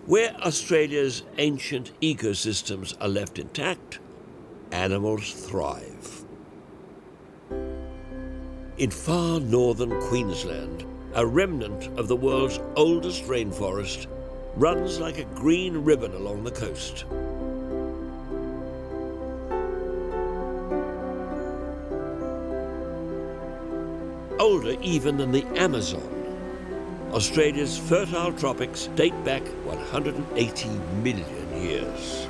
Where Australia's ancient ecosystems are left intact, animals thrive. In far northern Queensland, a remnant of the world's oldest rainforest runs like a green ribbon along the coast. Older even than the Amazon, Australia's fertile tropics date back 180 million years.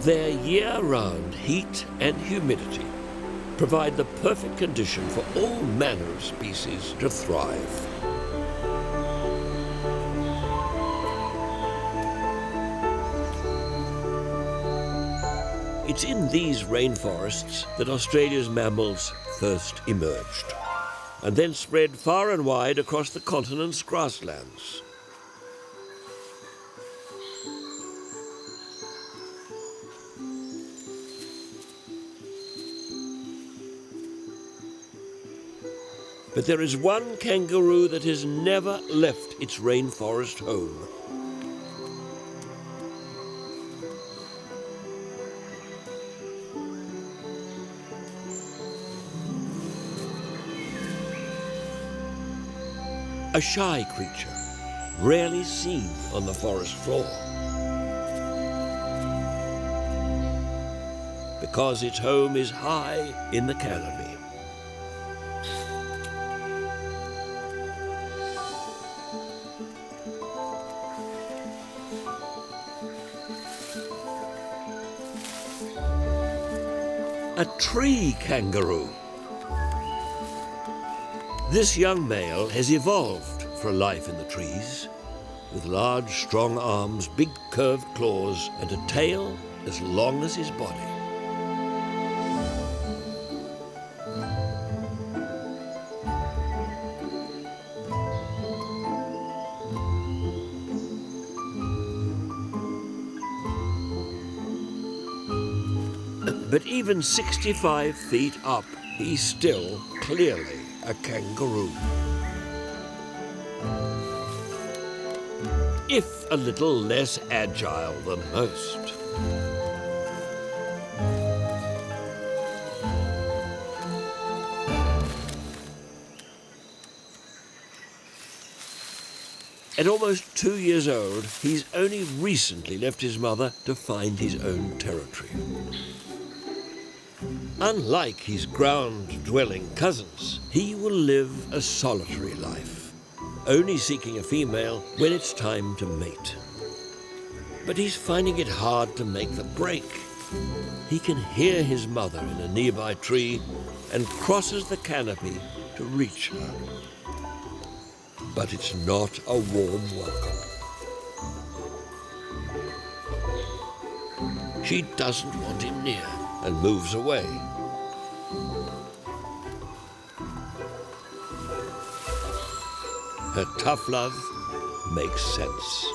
Their year-round heat and humidity provide the perfect condition for all manner of species to thrive. It's in these rainforests that Australia's mammals first emerged, and then spread far and wide across the continent's grasslands. But there is one kangaroo that has never left its rainforest home. A shy creature, rarely seen on the forest floor. Because its home is high in the canopy. A tree kangaroo. This young male has evolved for a life in the trees, with large, strong arms, big curved claws, and a tail as long as his body. But even 65 feet up, he's still clearly a kangaroo. If a little less agile than most. At almost 2 years old, he's only recently left his mother to find his own territory. Unlike his ground-dwelling cousins, he will live a solitary life, only seeking a female when it's time to mate. But he's finding it hard to make the break. He can hear his mother in a nearby tree and crosses the canopy to reach her. But it's not a warm welcome. She doesn't want him near and moves away. Her tough love makes sense.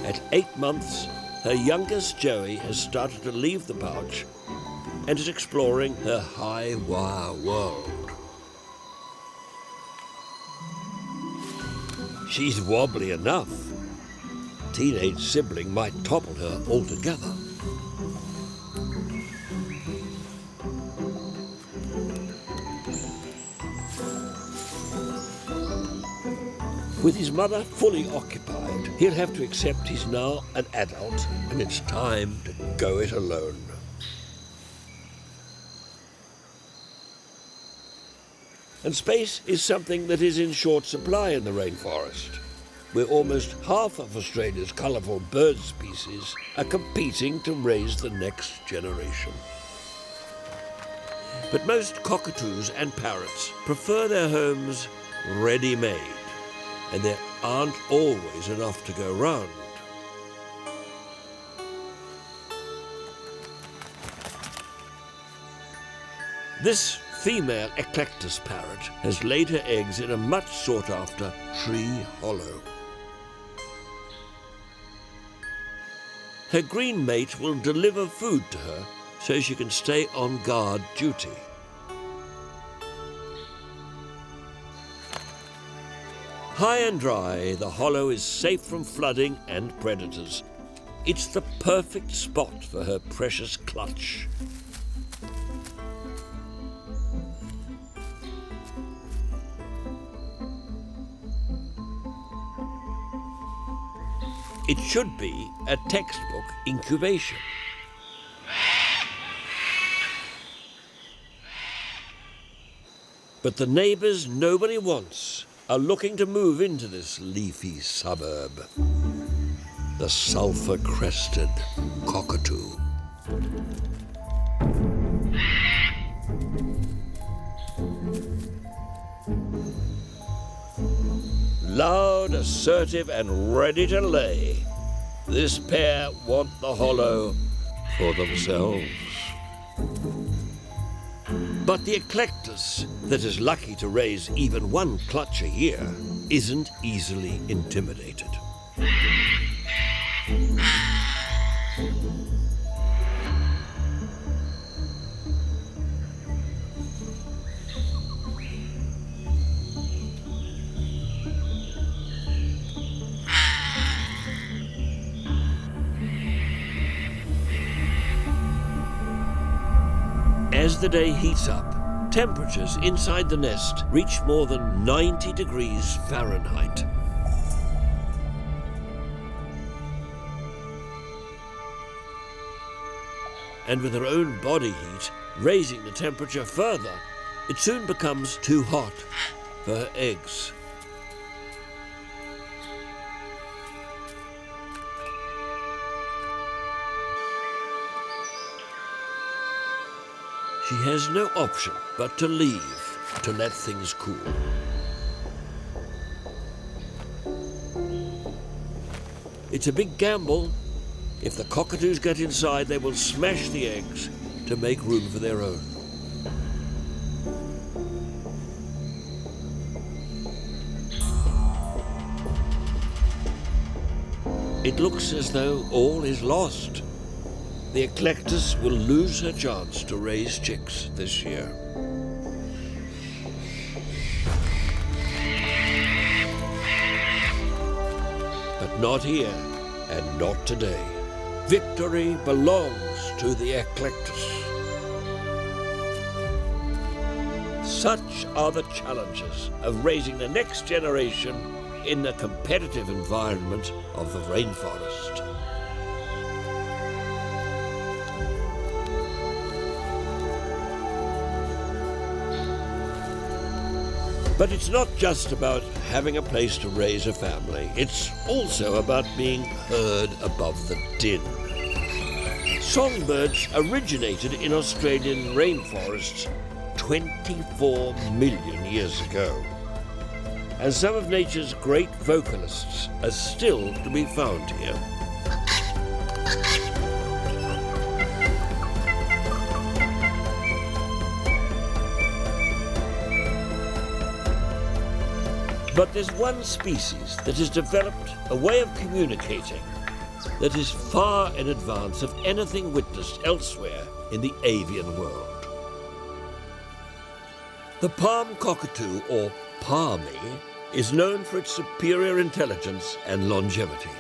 At 8 months, her youngest Joey has started to leave the pouch and is exploring her high wire world. She's wobbly enough. Teenage sibling might topple her altogether. With his mother fully occupied, he'll have to accept he's now an adult and it's time to go it alone. And space is something that is in short supply in the rainforest, where almost half of Australia's colourful bird species are competing to raise the next generation. But most cockatoos and parrots prefer their homes ready-made, and there aren't always enough to go round. This female eclectus parrot has laid her eggs in a much sought-after tree hollow. Her green mate will deliver food to her so she can stay on guard duty. High and dry, the hollow is safe from flooding and predators. It's the perfect spot for her precious clutch. It should be a textbook incubation. But the neighbours nobody wants are looking to move into this leafy suburb. The sulphur-crested cockatoo. Loud, assertive, and ready to lay, this pair want the hollow for themselves. But the eclectus, that is lucky to raise even one clutch a year, isn't easily intimidated. As the day heats up, temperatures inside the nest reach more than 90 degrees Fahrenheit. And with her own body heat raising the temperature further, it soon becomes too hot for her eggs. She has no option but to leave to let things cool. It's a big gamble. If the cockatoos get inside, they will smash the eggs to make room for their own. It looks as though all is lost. The eclectus will lose her chance to raise chicks this year. But not here, and not today. Victory belongs to the eclectus. Such are the challenges of raising the next generation in the competitive environment of the rainforest. But it's not just about having a place to raise a family. It's also about being heard above the din. Songbirds originated in Australian rainforests 24 million years ago. And some of nature's great vocalists are still to be found here. But there's one species that has developed a way of communicating that is far in advance of anything witnessed elsewhere in the avian world. The palm cockatoo, or palmy, is known for its superior intelligence and longevity.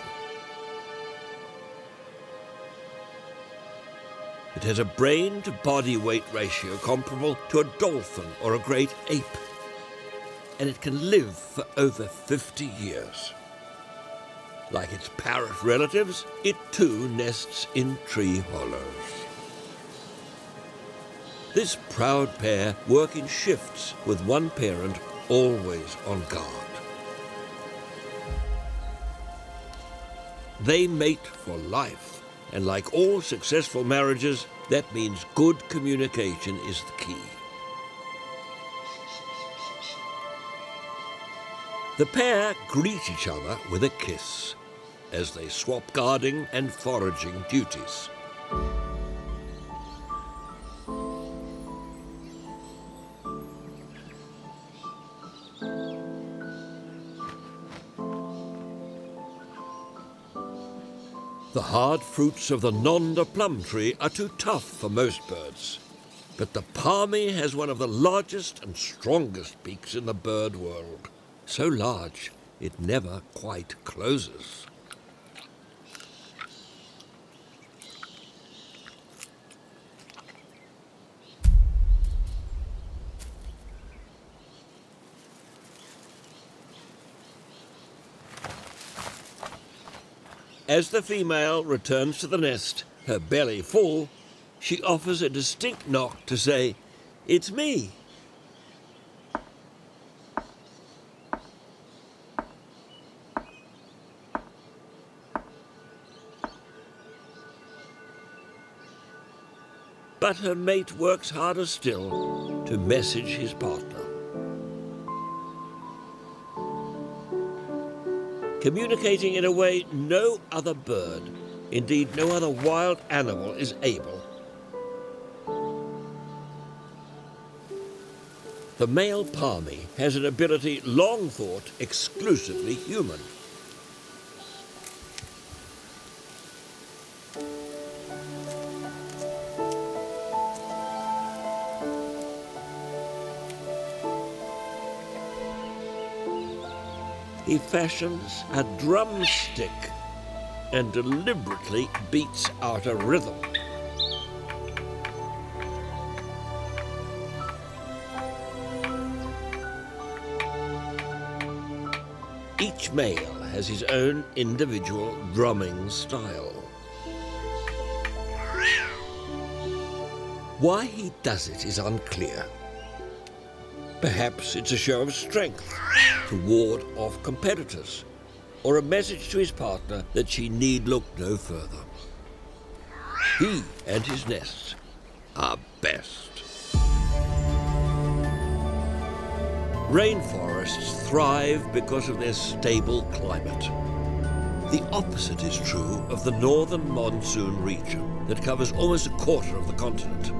It has a brain-to-body weight ratio comparable to a dolphin or a great ape, and it can live for over 50 years. Like its parrot relatives, it too nests in tree hollows. This proud pair work in shifts with one parent always on guard. They mate for life, and like all successful marriages, that means good communication is the key. The pair greet each other with a kiss as they swap guarding and foraging duties. The hard fruits of the Nonda plum tree are too tough for most birds, but the palmy has one of the largest and strongest beaks in the bird world. So large, it never quite closes. As the female returns to the nest, her belly full, she offers a distinct knock to say, "It's me." But her mate works harder still to message his partner. Communicating in a way no other bird, indeed no other wild animal, is able. The male palmy has an ability long thought exclusively human. He fashions a drumstick and deliberately beats out a rhythm. Each male has his own individual drumming style. Why he does it is unclear. Perhaps it's a show of strength to ward off competitors, or a message to his partner that she need look no further. He and his nest are best. Rainforests thrive because of their stable climate. The opposite is true of the northern monsoon region that covers almost a quarter of the continent.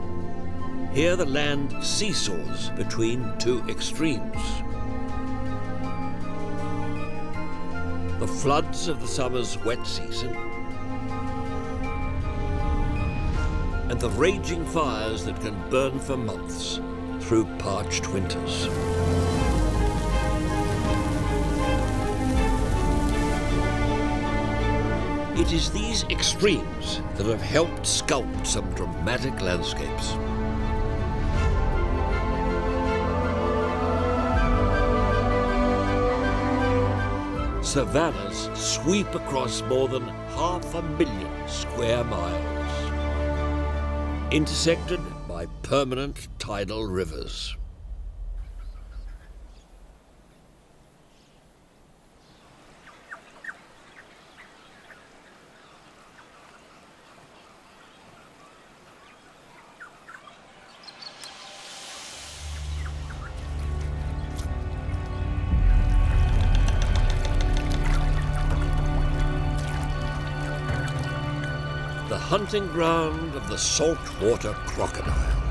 Here the land seesaws between two extremes. The floods of the summer's wet season and the raging fires that can burn for months through parched winters. It is these extremes that have helped sculpt some dramatic landscapes. Savannas sweep across more than 500,000 square miles, intersected by permanent tidal rivers. The hunting ground of the saltwater crocodile.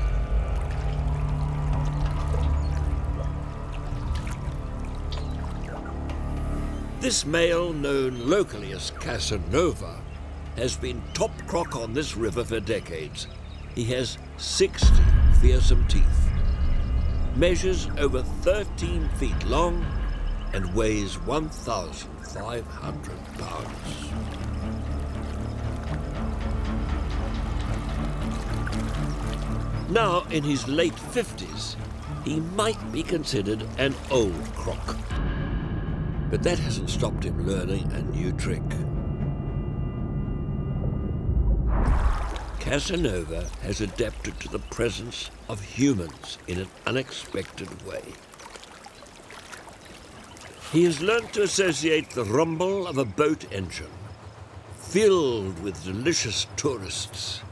This male, known locally as Casanova, has been top croc on this river for decades. He has 60 fearsome teeth, measures over 13 feet long, and weighs 1,500 pounds. Now, in his late 50s, he might be considered an old croc. But that hasn't stopped him learning a new trick. Casanova has adapted to the presence of humans in an unexpected way. He has learnt to associate the rumble of a boat engine, filled with delicious tourists,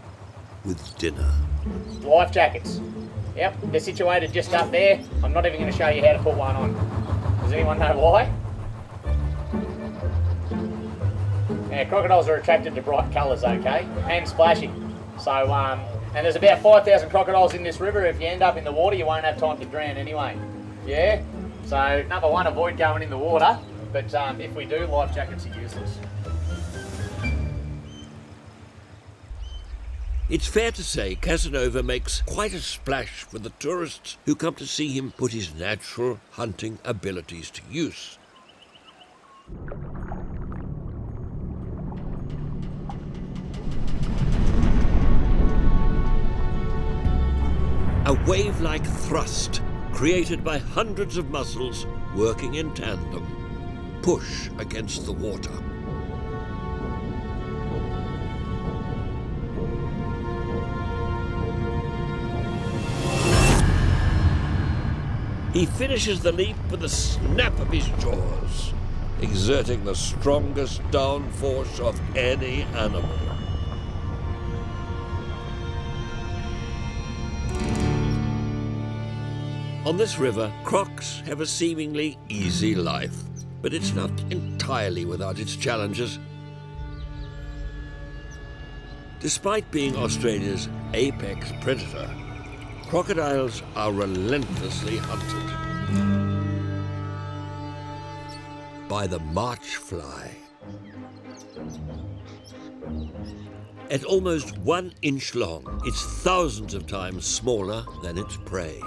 with dinner. Life jackets. Yep, they're situated just up there. I'm not even going to show you how to put one on. Does anyone know why? Yeah, crocodiles are attracted to bright colours, okay, and splashing. So, and there's about 5,000 crocodiles in this river. If you end up in the water, you won't have time to drown anyway. Yeah? So, number one, avoid going in the water. But if we do, life jackets are useless. It's fair to say Casanova makes quite a splash for the tourists who come to see him put his natural hunting abilities to use. A wave-like thrust created by hundreds of muscles working in tandem push against the water. He finishes the leap with a snap of his jaws, exerting the strongest downforce of any animal. On this river, crocs have a seemingly easy life, but it's not entirely without its challenges. Despite being Australia's apex predator, crocodiles are relentlessly hunted by the march fly. At almost 1 inch long, it's thousands of times smaller than its prey.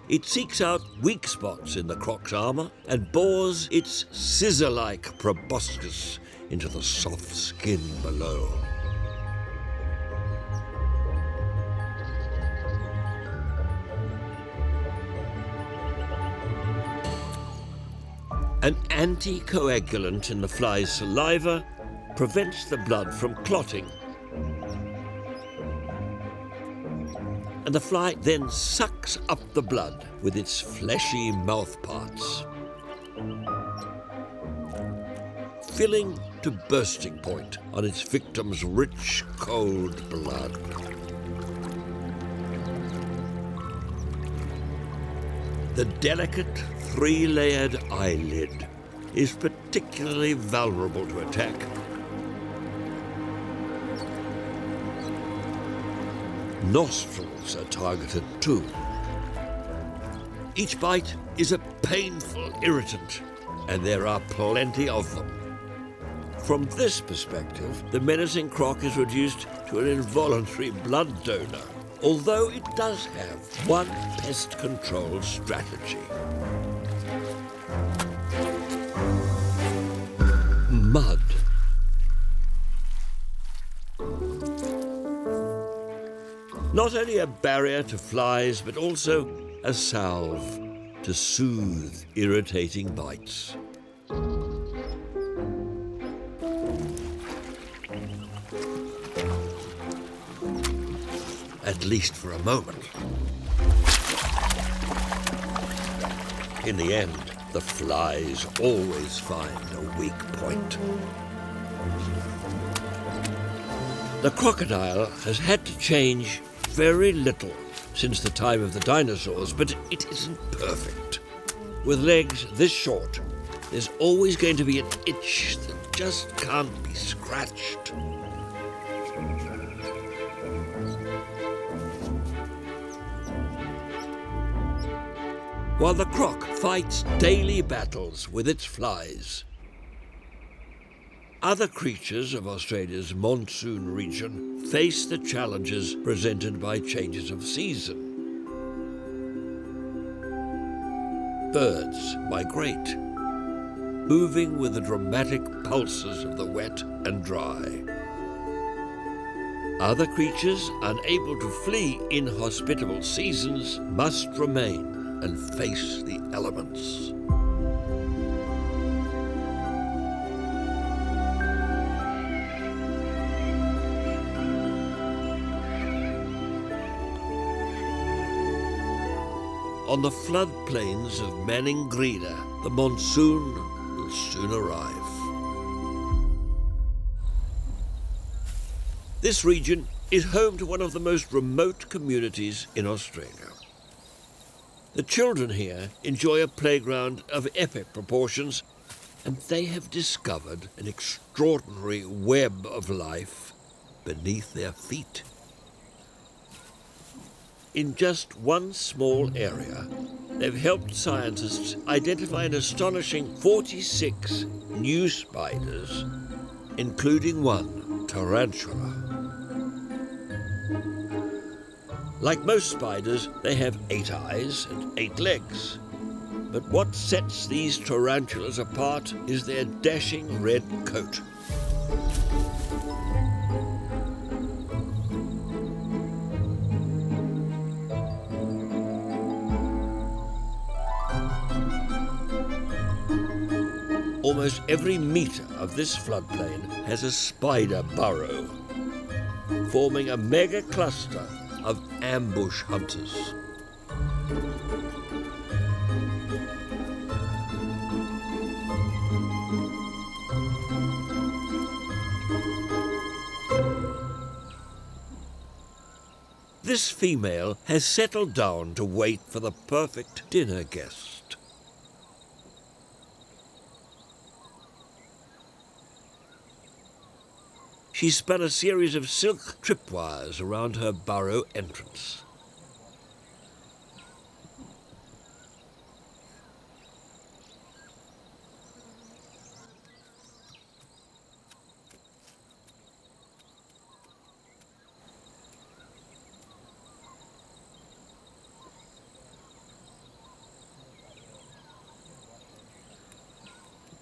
It seeks out weak spots in the croc's armour and bores its scissor-like proboscis into the soft skin below. An anticoagulant in the fly's saliva prevents the blood from clotting. And the fly then sucks up the blood with its fleshy mouth parts, filling to bursting point on its victim's rich, cold blood. The delicate, 3-layered eyelid is particularly vulnerable to attack. Nostrils are targeted too. Each bite is a painful irritant, and there are plenty of them. From this perspective, the menacing croc is reduced to an involuntary blood donor, although it does have one pest control strategy. Mud. Not only a barrier to flies, but also a salve to soothe irritating bites. At least for a moment. In the end, the flies always find a weak point. The crocodile has had to change very little since the time of the dinosaurs, but it isn't perfect. With legs this short, there's always going to be an itch that just can't be scratched. While the croc fights daily battles with its flies, other creatures of Australia's monsoon region face the challenges presented by changes of season. Birds migrate, moving with the dramatic pulses of the wet and dry. Other creatures, unable to flee inhospitable seasons, must remain and face the elements. On the floodplains of Maningrida, the monsoon will soon arrive. This region is home to one of the most remote communities in Australia. The children here enjoy a playground of epic proportions, and they have discovered an extraordinary web of life beneath their feet. In just one small area, they've helped scientists identify an astonishing 46 new spiders, including one tarantula. Like most spiders, they have 8 eyes and 8 legs. But what sets these tarantulas apart is their dashing red coat. Almost every metre of this floodplain has a spider burrow, forming a mega cluster of ambush hunters. This female has settled down to wait for the perfect dinner guest. She spun a series of silk tripwires around her burrow entrance.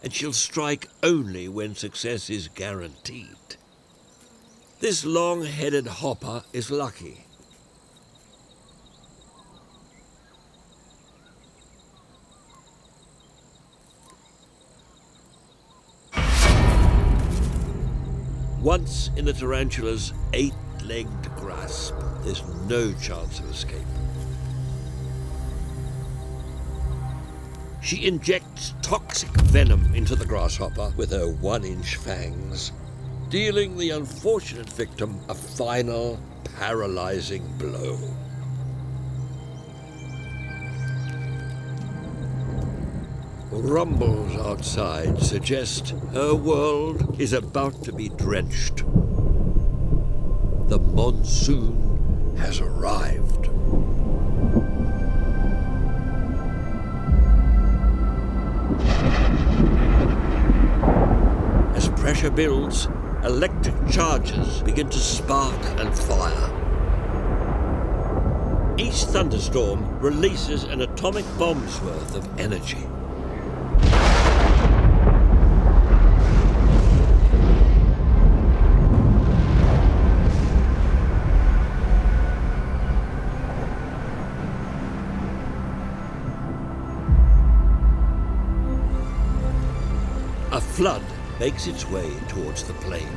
And she'll strike only when success is guaranteed. This long-headed hopper is lucky. Once in a tarantula's 8-legged grasp, there's no chance of escape. She injects toxic venom into the grasshopper with her 1-inch fangs, dealing the unfortunate victim a final, paralyzing blow. Rumbles outside suggest her world is about to be drenched. The monsoon has arrived. As pressure builds, electric charges begin to spark and fire. Each thunderstorm releases an atomic bomb's worth of energy. A flood makes its way towards the plain.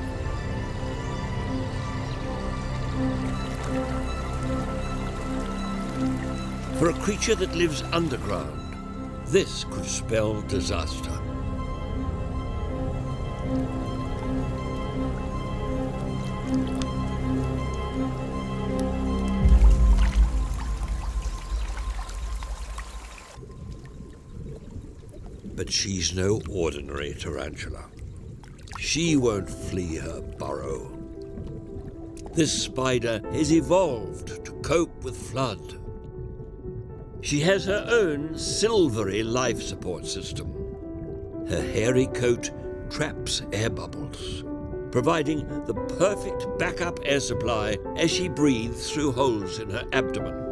For a creature that lives underground, this could spell disaster. But she's no ordinary tarantula. She won't flee her burrow. This spider has evolved to cope with flood. She has her own silvery life support system. Her hairy coat traps air bubbles, providing the perfect backup air supply as she breathes through holes in her abdomen.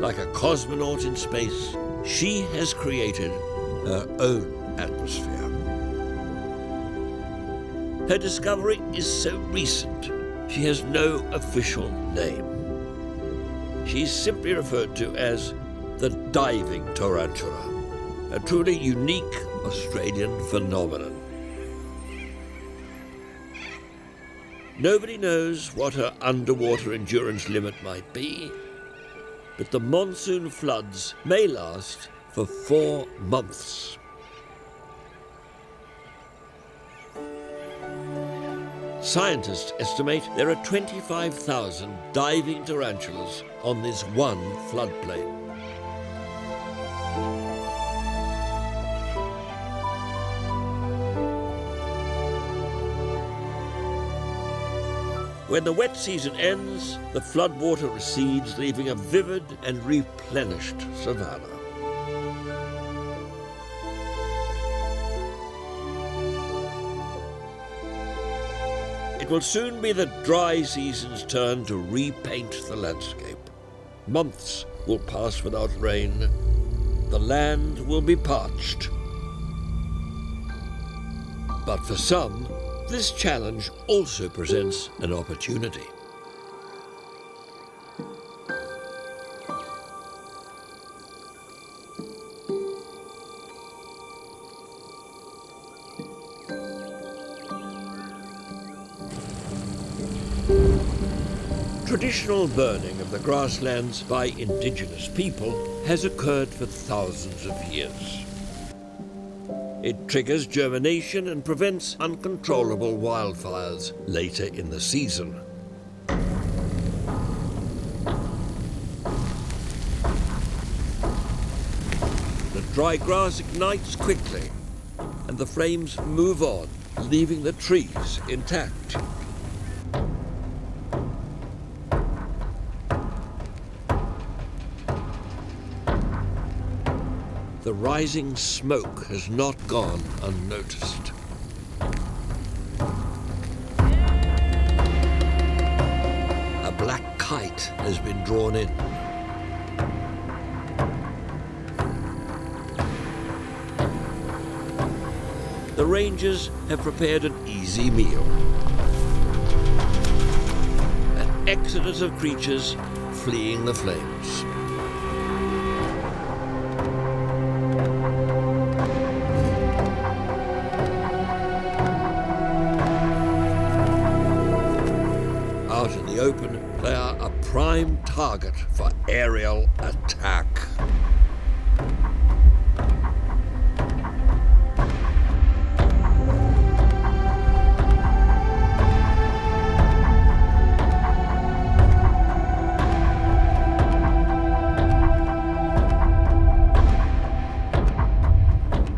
Like a cosmonaut in space, she has created her own atmosphere. Her discovery is so recent, she has no official name. She's simply referred to as the diving tarantula, a truly unique Australian phenomenon. Nobody knows what her underwater endurance limit might be, but the monsoon floods may last for 4 months. Scientists estimate there are 25,000 diving tarantulas on this one floodplain. When the wet season ends, the floodwater recedes, leaving a vivid and replenished savanna. It will soon be the dry season's turn to repaint the landscape. Months will pass without rain. The land will be parched. But for some, this challenge also presents an opportunity. Traditional burning of the grasslands by indigenous people has occurred for thousands of years. It triggers germination and prevents uncontrollable wildfires later in the season. dry grass ignites quickly, and the flames move on, leaving the trees intact. The rising smoke has not gone unnoticed. A black kite has been drawn in. The rangers have prepared an easy meal. An exodus of creatures fleeing the flames. Out in the open, they are a prime target for aerial attack.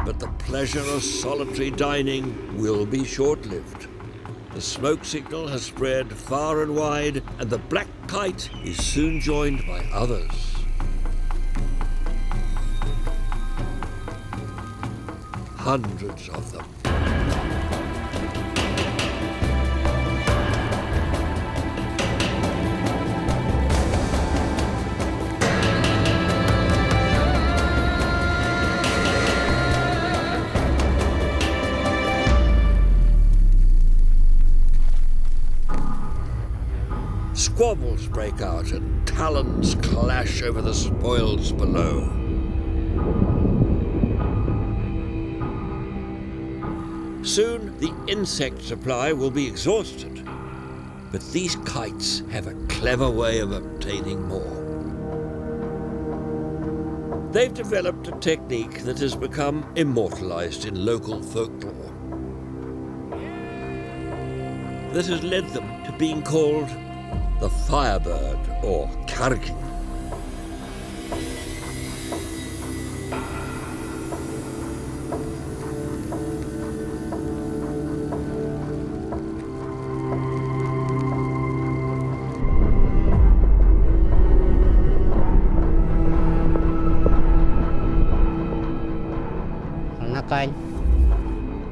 But the pleasure of solitary dining will be short-lived. The smoke signal has spread far and wide, and the black kite is soon joined by others. Hundreds of them. Squabbles break out and talons clash over the spoils below. Soon the insect supply will be exhausted, but these kites have a clever way of obtaining more. They've developed a technique that has become immortalized in local folklore. That has led them to being called the firebird, or karki. Nakain.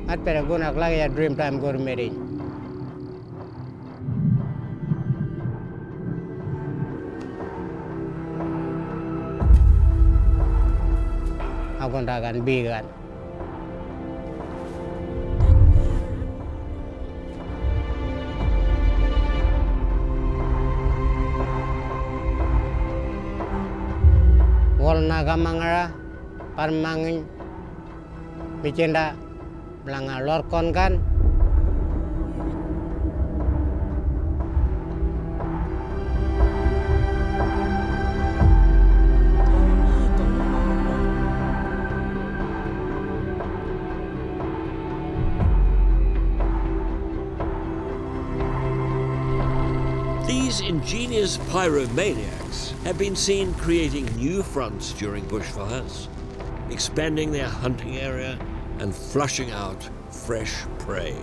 At pero gunak lagi ya dream time gourmetin. Aku ndakan bigan. Wal naga mangara parmangin bicinda belanga lorkon kan. These ingenious pyromaniacs have been seen creating new fronts during bushfires, expanding their hunting area and flushing out fresh prey.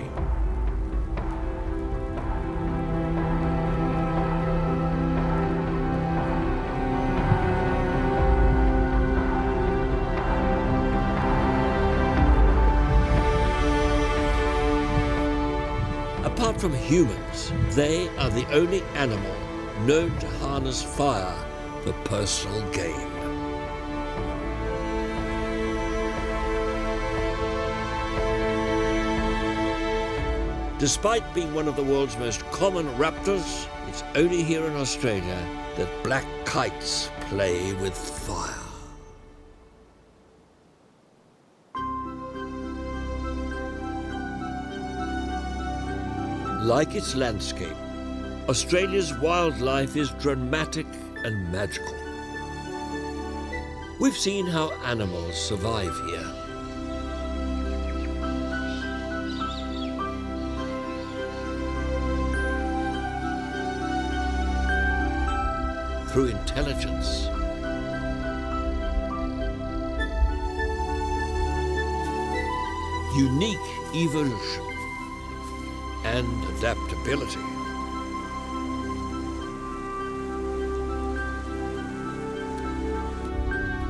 Apart from humans, they are the only animal known to harness fire for personal gain. Despite being one of the world's most common raptors, it's only here in Australia that black kites play with fire. Like its landscape, Australia's wildlife is dramatic and magical. We've seen how animals survive here. Through intelligence unique evolution and adaptability.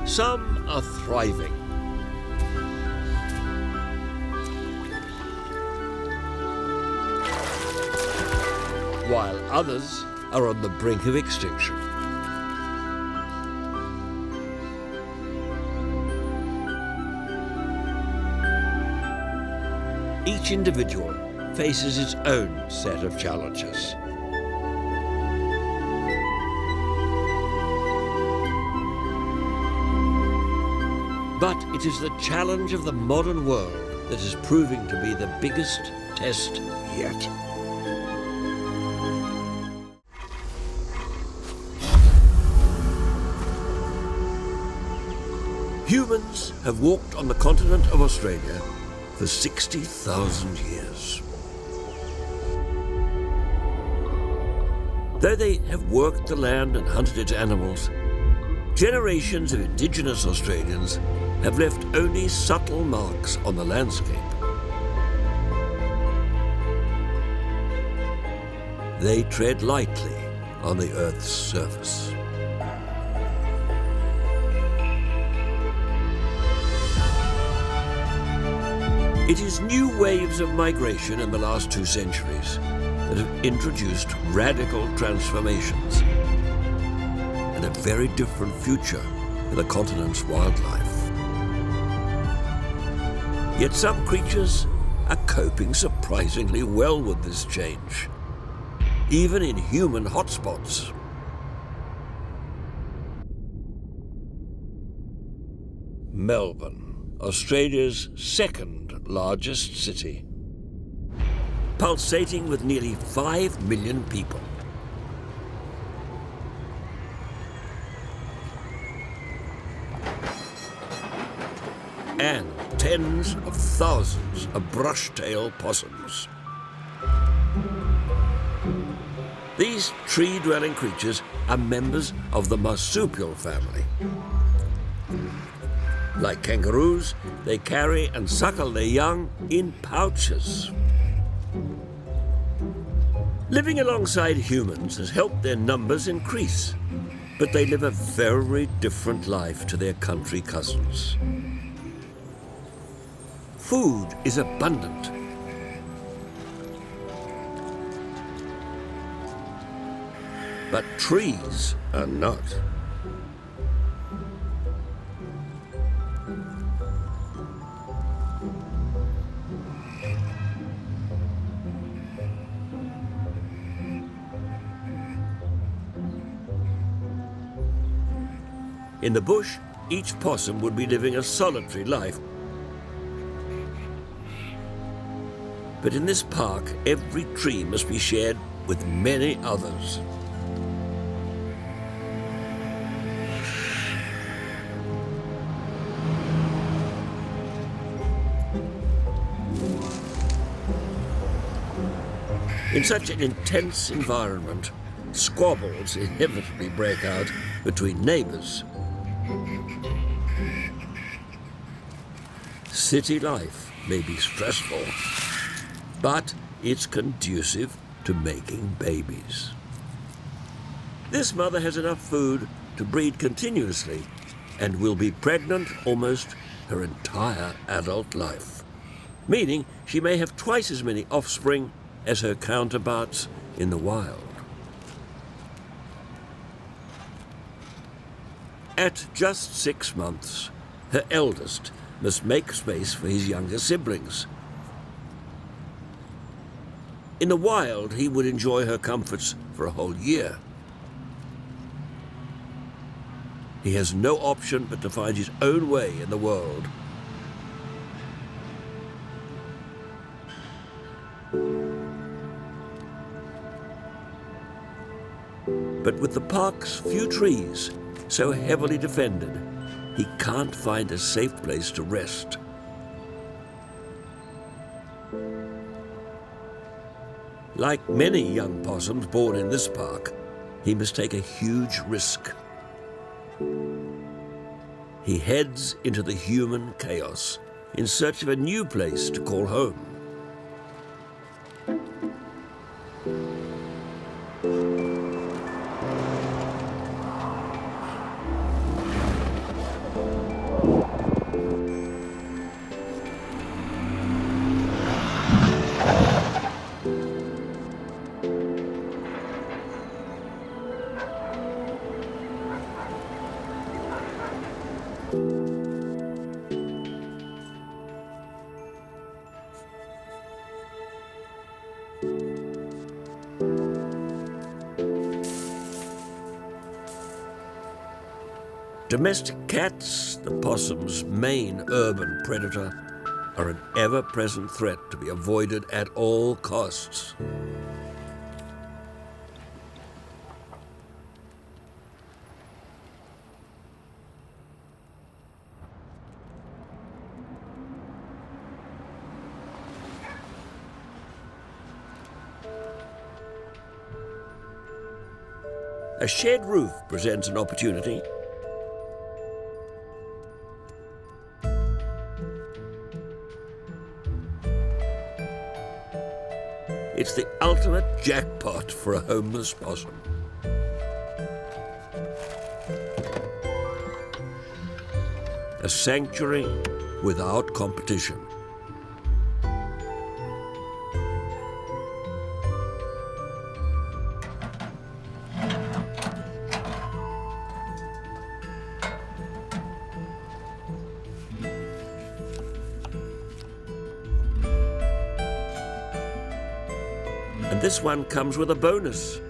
Some are thriving, while others are on the brink of extinction. Each individual faces its own set of challenges. But it is the challenge of the modern world that is proving to be the biggest test yet. Humans have walked on the continent of Australia for 60,000 years. Though they have worked the land and hunted its animals, generations of indigenous Australians have left only subtle marks on the landscape. They tread lightly on the Earth's surface. It is new waves of migration in the last 2 centuries that have introduced radical transformations and a very different future for the continent's wildlife. Yet some creatures are coping surprisingly well with this change, even in human hotspots. Melbourne, Australia's second largest city, pulsating with nearly 5 million people. And tens of thousands of brush-tailed possums. These tree-dwelling creatures are members of the marsupial family. Like kangaroos, they carry and suckle their young in pouches. Living alongside humans has helped their numbers increase, but they live a very different life to their country cousins. Food is abundant. But trees are not. In the bush, each possum would be living a solitary life. But in this park, every tree must be shared with many others. In such an intense environment, squabbles inevitably break out between neighbours. City life may be stressful, but it's conducive to making babies. This mother has enough food to breed continuously and will be pregnant almost her entire adult life, meaning she may have twice as many offspring as her counterparts in the wild. At just 6 months, her eldest must make space for his younger siblings. In the wild, he would enjoy her comforts for a whole year. He has no option but to find his own way in the world. But with the park's few trees so heavily defended, he can't find a safe place to rest. Like many young possums born in this park, he must take a huge risk. He heads into the human chaos in search of a new place to call home. Domestic cats, the possum's main urban predator, are an ever-present threat to be avoided at all costs. A shed roof presents an opportunity. It's the ultimate jackpot for a homeless possum. A sanctuary without competition. And this one comes with a bonus,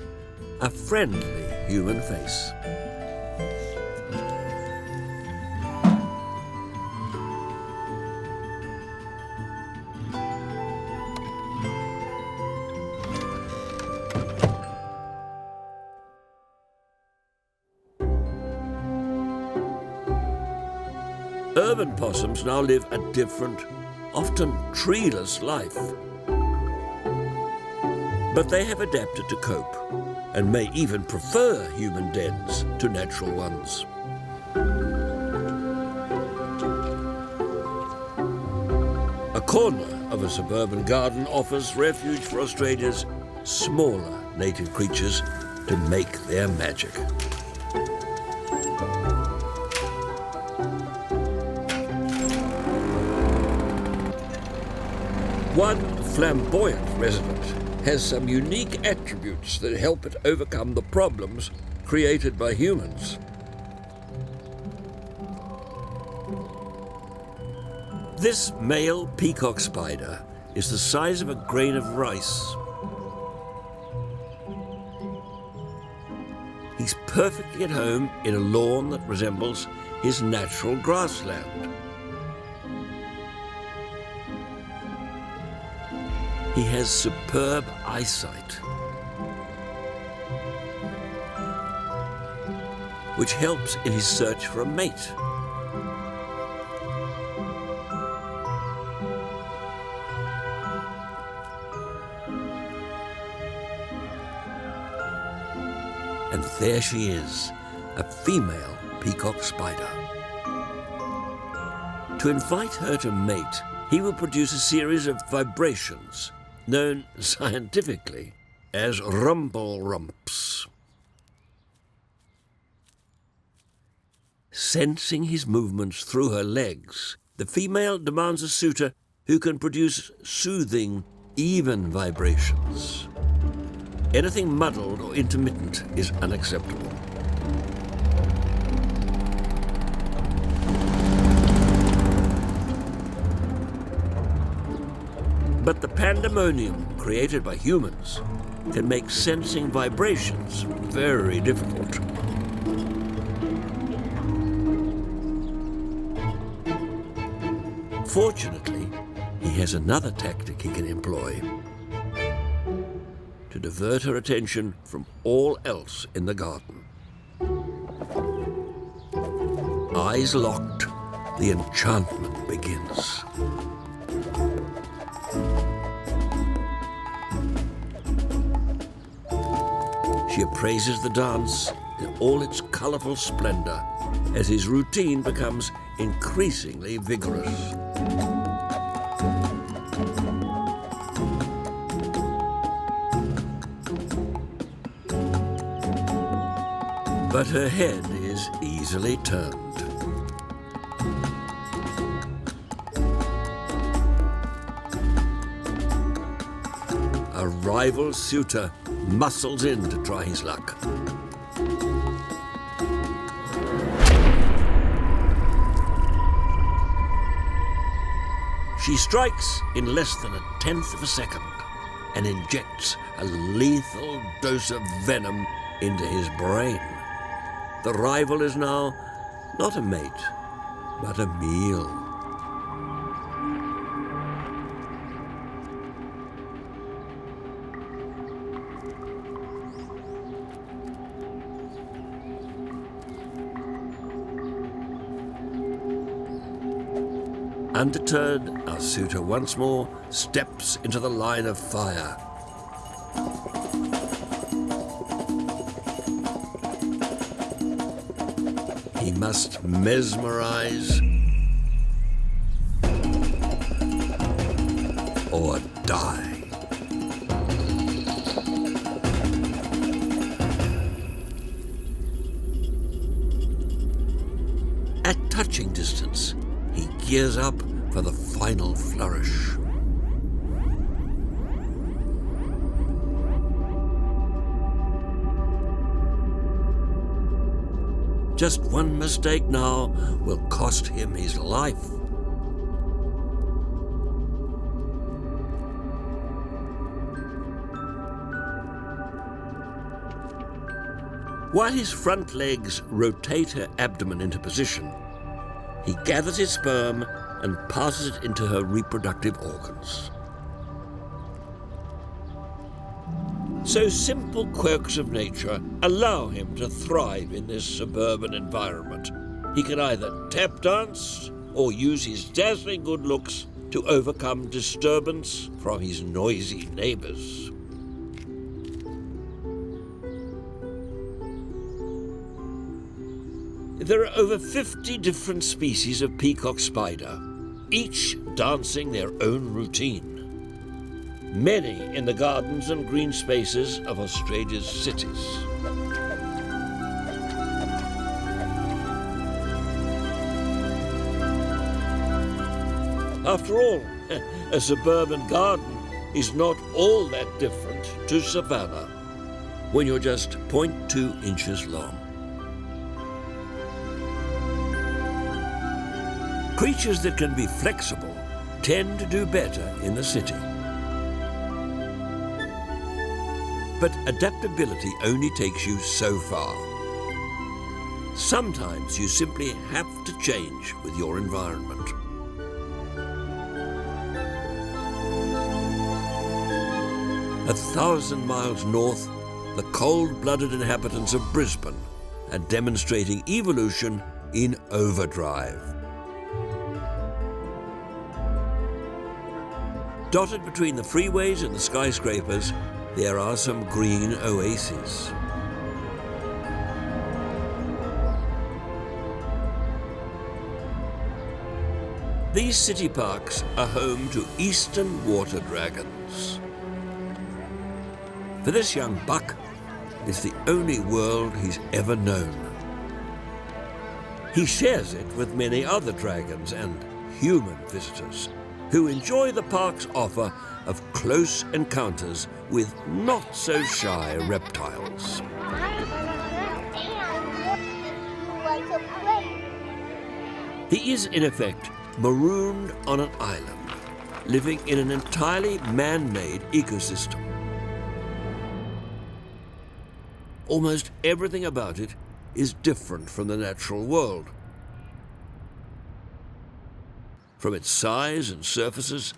a friendly human face. Urban possums now live a different, often treeless life. But they have adapted to cope and may even prefer human dens to natural ones. A corner of a suburban garden offers refuge for Australia's smaller native creatures to make their magic. One flamboyant resident has some unique attributes that help it overcome the problems created by humans. This male peacock spider is the size of a grain of rice. He's perfectly at home in a lawn that resembles his natural grassland. He has superb eyesight, which helps in his search for a mate. And there she is, a female peacock spider. To invite her to mate, he will produce a series of vibrations known scientifically as rumble rumps. Sensing his movements through her legs, the female demands a suitor who can produce soothing, even vibrations. Anything muddled or intermittent is unacceptable. But the pandemonium created by humans can make sensing vibrations very difficult. Fortunately, he has another tactic he can employ to divert her attention from all else in the garden. Eyes locked, the enchantment begins. She appraises the dance in all its colourful splendour as his routine becomes increasingly vigorous. But her head is easily turned. A rival suitor muscles in to try his luck. She strikes in less than a tenth of a second and injects a lethal dose of venom into his brain. The rival is now not a mate, but a meal. Undeterred, our suitor once more steps into the line of fire. He must mesmerize or die. At touching distance, he gears up for the final flourish. Just one mistake now will cost him his life. While his front legs rotate her abdomen into position, he gathers his sperm and passes it into her reproductive organs. So simple quirks of nature allow him to thrive in this suburban environment. He can either tap dance or use his dazzling good looks to overcome disturbance from his noisy neighbours. There are over 50 different species of peacock spider, each dancing their own routine. Many in the gardens and green spaces of Australia's cities. After all, a suburban garden is not all that different to savannah when you're just 0.2 inches long. Creatures that can be flexible tend to do better in the city. But adaptability only takes you so far. Sometimes you simply have to change with your environment. A 1,000 miles north, the cold-blooded inhabitants of Brisbane are demonstrating evolution in overdrive. Dotted between the freeways and the skyscrapers, there are some green oases. These city parks are home to eastern water dragons. For this young buck, it's the only world he's ever known. He shares it with many other dragons and human visitors who enjoy the park's offer of close encounters with not-so-shy reptiles. He is, in effect, marooned on an island, living in an entirely man-made ecosystem. Almost everything about it is different from the natural world. From its size and surfaces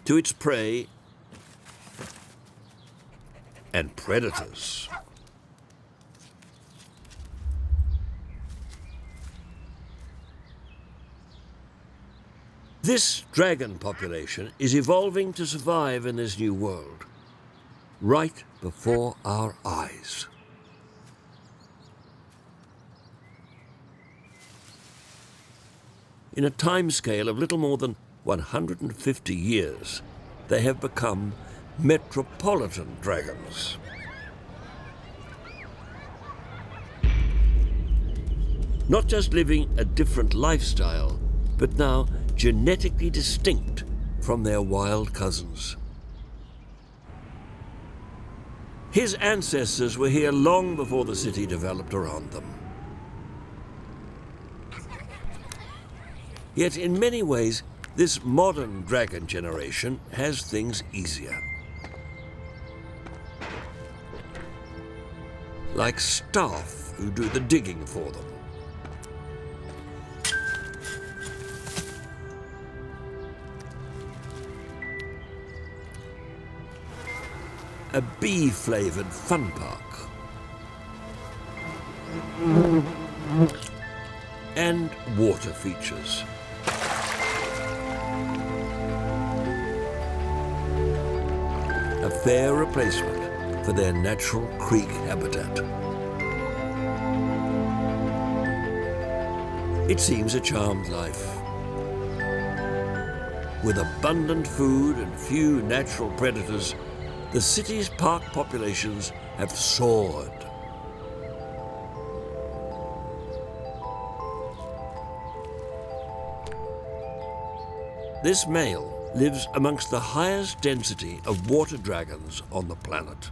to its prey and predators. This dragon population is evolving to survive in this new world. right before our eyes. In a timescale of little more than 150 years, they have become metropolitan dragons. Not just living a different lifestyle, but now genetically distinct from their wild cousins. His ancestors were here long before the city developed around them. Yet in many ways, this modern dragon generation has things easier. Like staff who do the digging for them. A bee-flavoured fun park. And water features. A fair replacement for their natural creek habitat. It seems a charmed life. With abundant food and few natural predators, the city's park populations have soared. This male lives amongst the highest density of water dragons on the planet.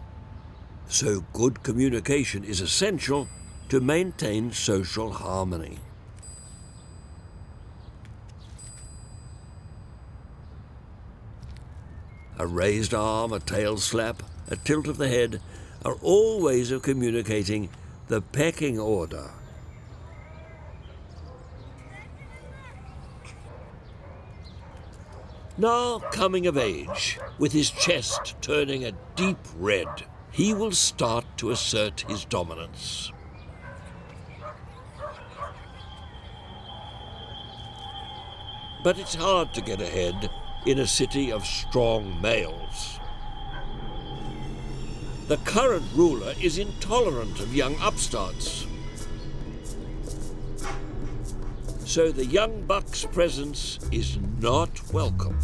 So good communication is essential to maintain social harmony. A raised arm, a tail slap, a tilt of the head are all ways of communicating the pecking order. Now coming of age, with his chest turning a deep red, he will start to assert his dominance. But it's hard to get ahead in a city of strong males. The current ruler is intolerant of young upstarts. So the young buck's presence is not welcome.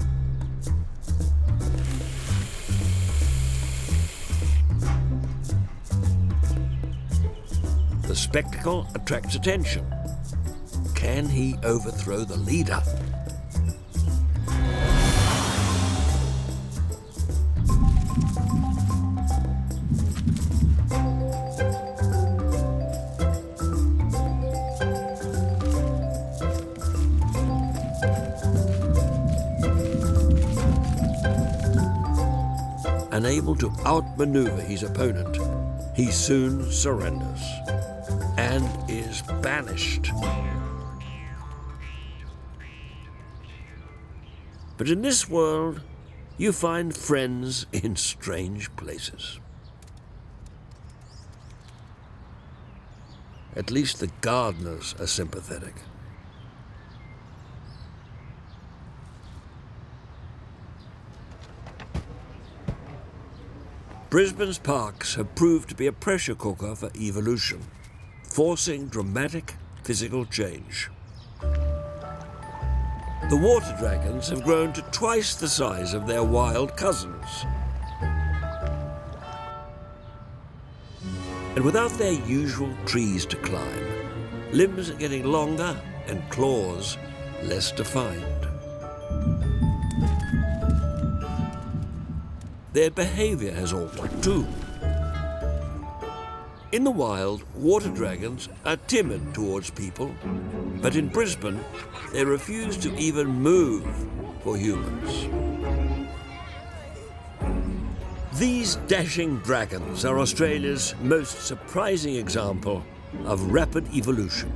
The spectacle attracts attention. Can he overthrow the leader? Unable to outmaneuver his opponent, he soon surrenders and is banished. But in this world, you find friends in strange places. At least the gardeners are sympathetic. Brisbane's parks have proved to be a pressure cooker for evolution, forcing dramatic physical change. The water dragons have grown to twice the size of their wild cousins. And without their usual trees to climb, limbs are getting longer and claws less defined. Their behavior has altered too. In the wild, water dragons are timid towards people, but in Brisbane, they refuse to even move for humans. These dashing dragons are Australia's most surprising example of rapid evolution,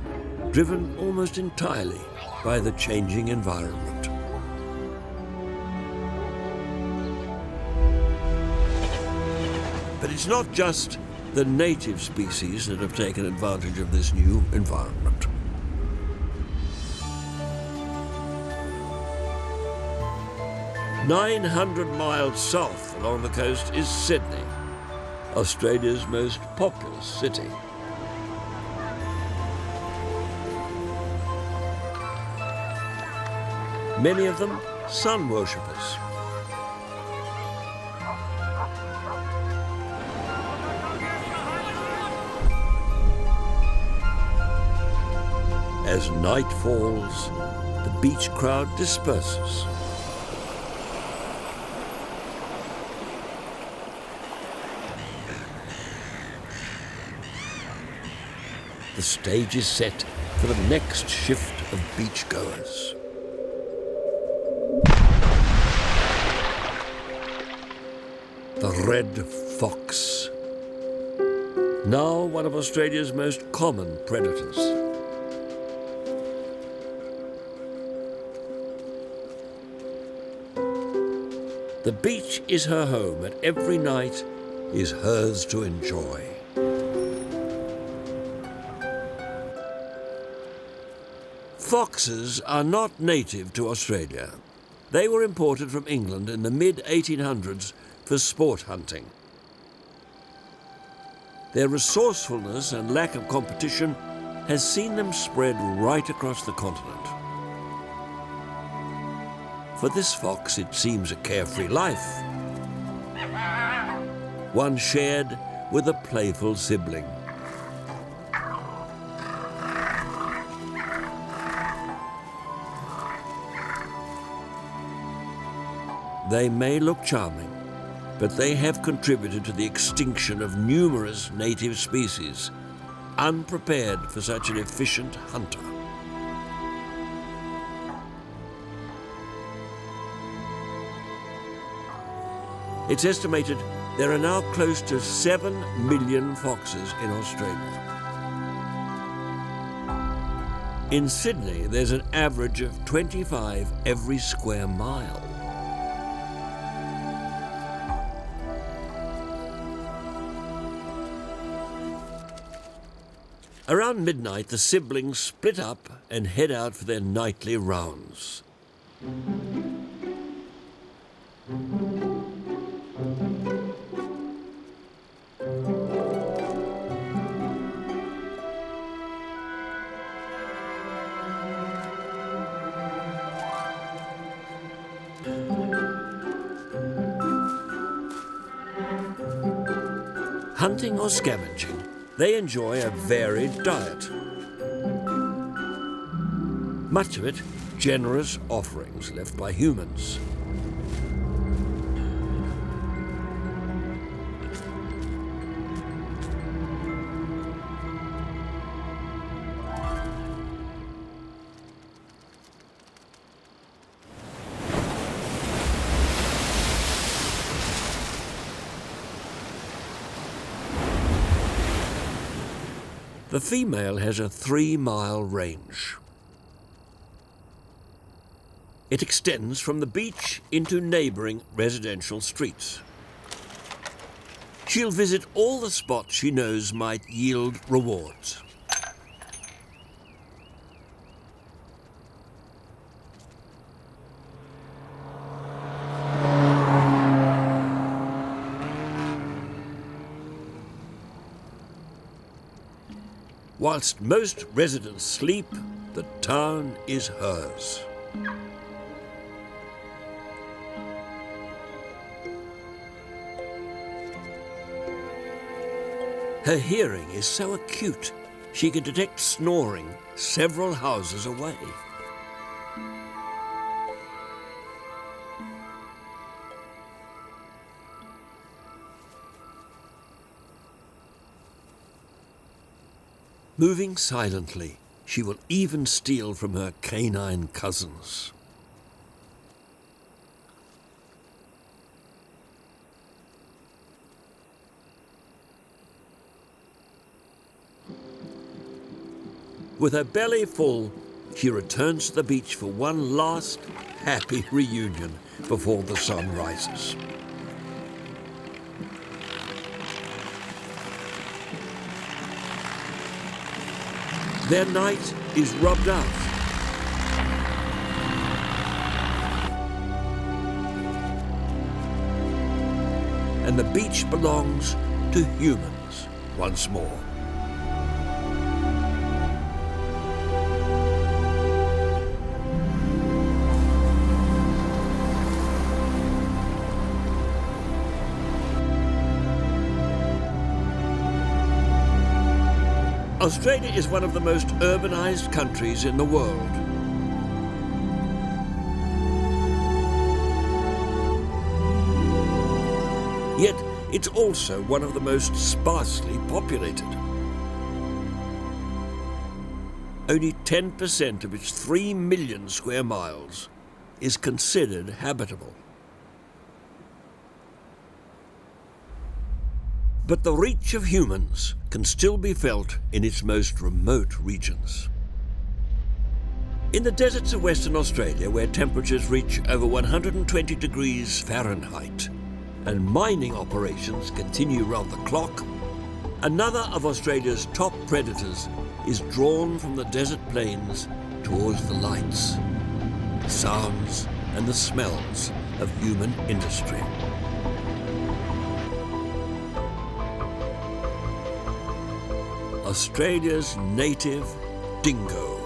driven almost entirely by the changing environment. But it's not just the native species that have taken advantage of this new environment. 900 miles south along the coast is Sydney, Australia's most populous city. Many of them sun worshippers. As night falls, the beach crowd disperses. The stage is set for the next shift of beachgoers. The red fox, now one of Australia's most common predators. The beach is her home, and every night is hers to enjoy. Foxes are not native to Australia. They were imported from England in the mid-1800s for sport hunting. Their resourcefulness and lack of competition has seen them spread right across the continent. For this fox, it seems a carefree life, one shared with a playful sibling. They may look charming, but they have contributed to the extinction of numerous native species, unprepared for such an efficient hunter. It's estimated there are now close to 7 million foxes in Australia. In Sydney, there's an average of 25 every square mile. Around midnight, the siblings split up and head out for their nightly rounds. Hunting or scavenging, they enjoy a varied diet. Much of it generous offerings left by humans. The female has a 3-mile range. It extends from the beach into neighbouring residential streets. She'll visit all the spots she knows might yield rewards. Whilst most residents sleep, the town is hers. Her hearing is so acute, she can detect snoring several houses away. Moving silently, she will even steal from her canine cousins. With her belly full, she returns to the beach for one last happy reunion before the sun rises. Their night is rubbed out. and the beach belongs to humans once more. Australia is one of the most urbanized countries in the world. Yet it's also one of the most sparsely populated. Only 10% of its 3 million square miles is considered habitable. But the reach of humans can still be felt in its most remote regions. In the deserts of Western Australia, where temperatures reach over 120 degrees Fahrenheit, and mining operations continue round the clock, another of Australia's top predators is drawn from the desert plains towards the lights, sounds and the smells of human industry. Australia's native dingo.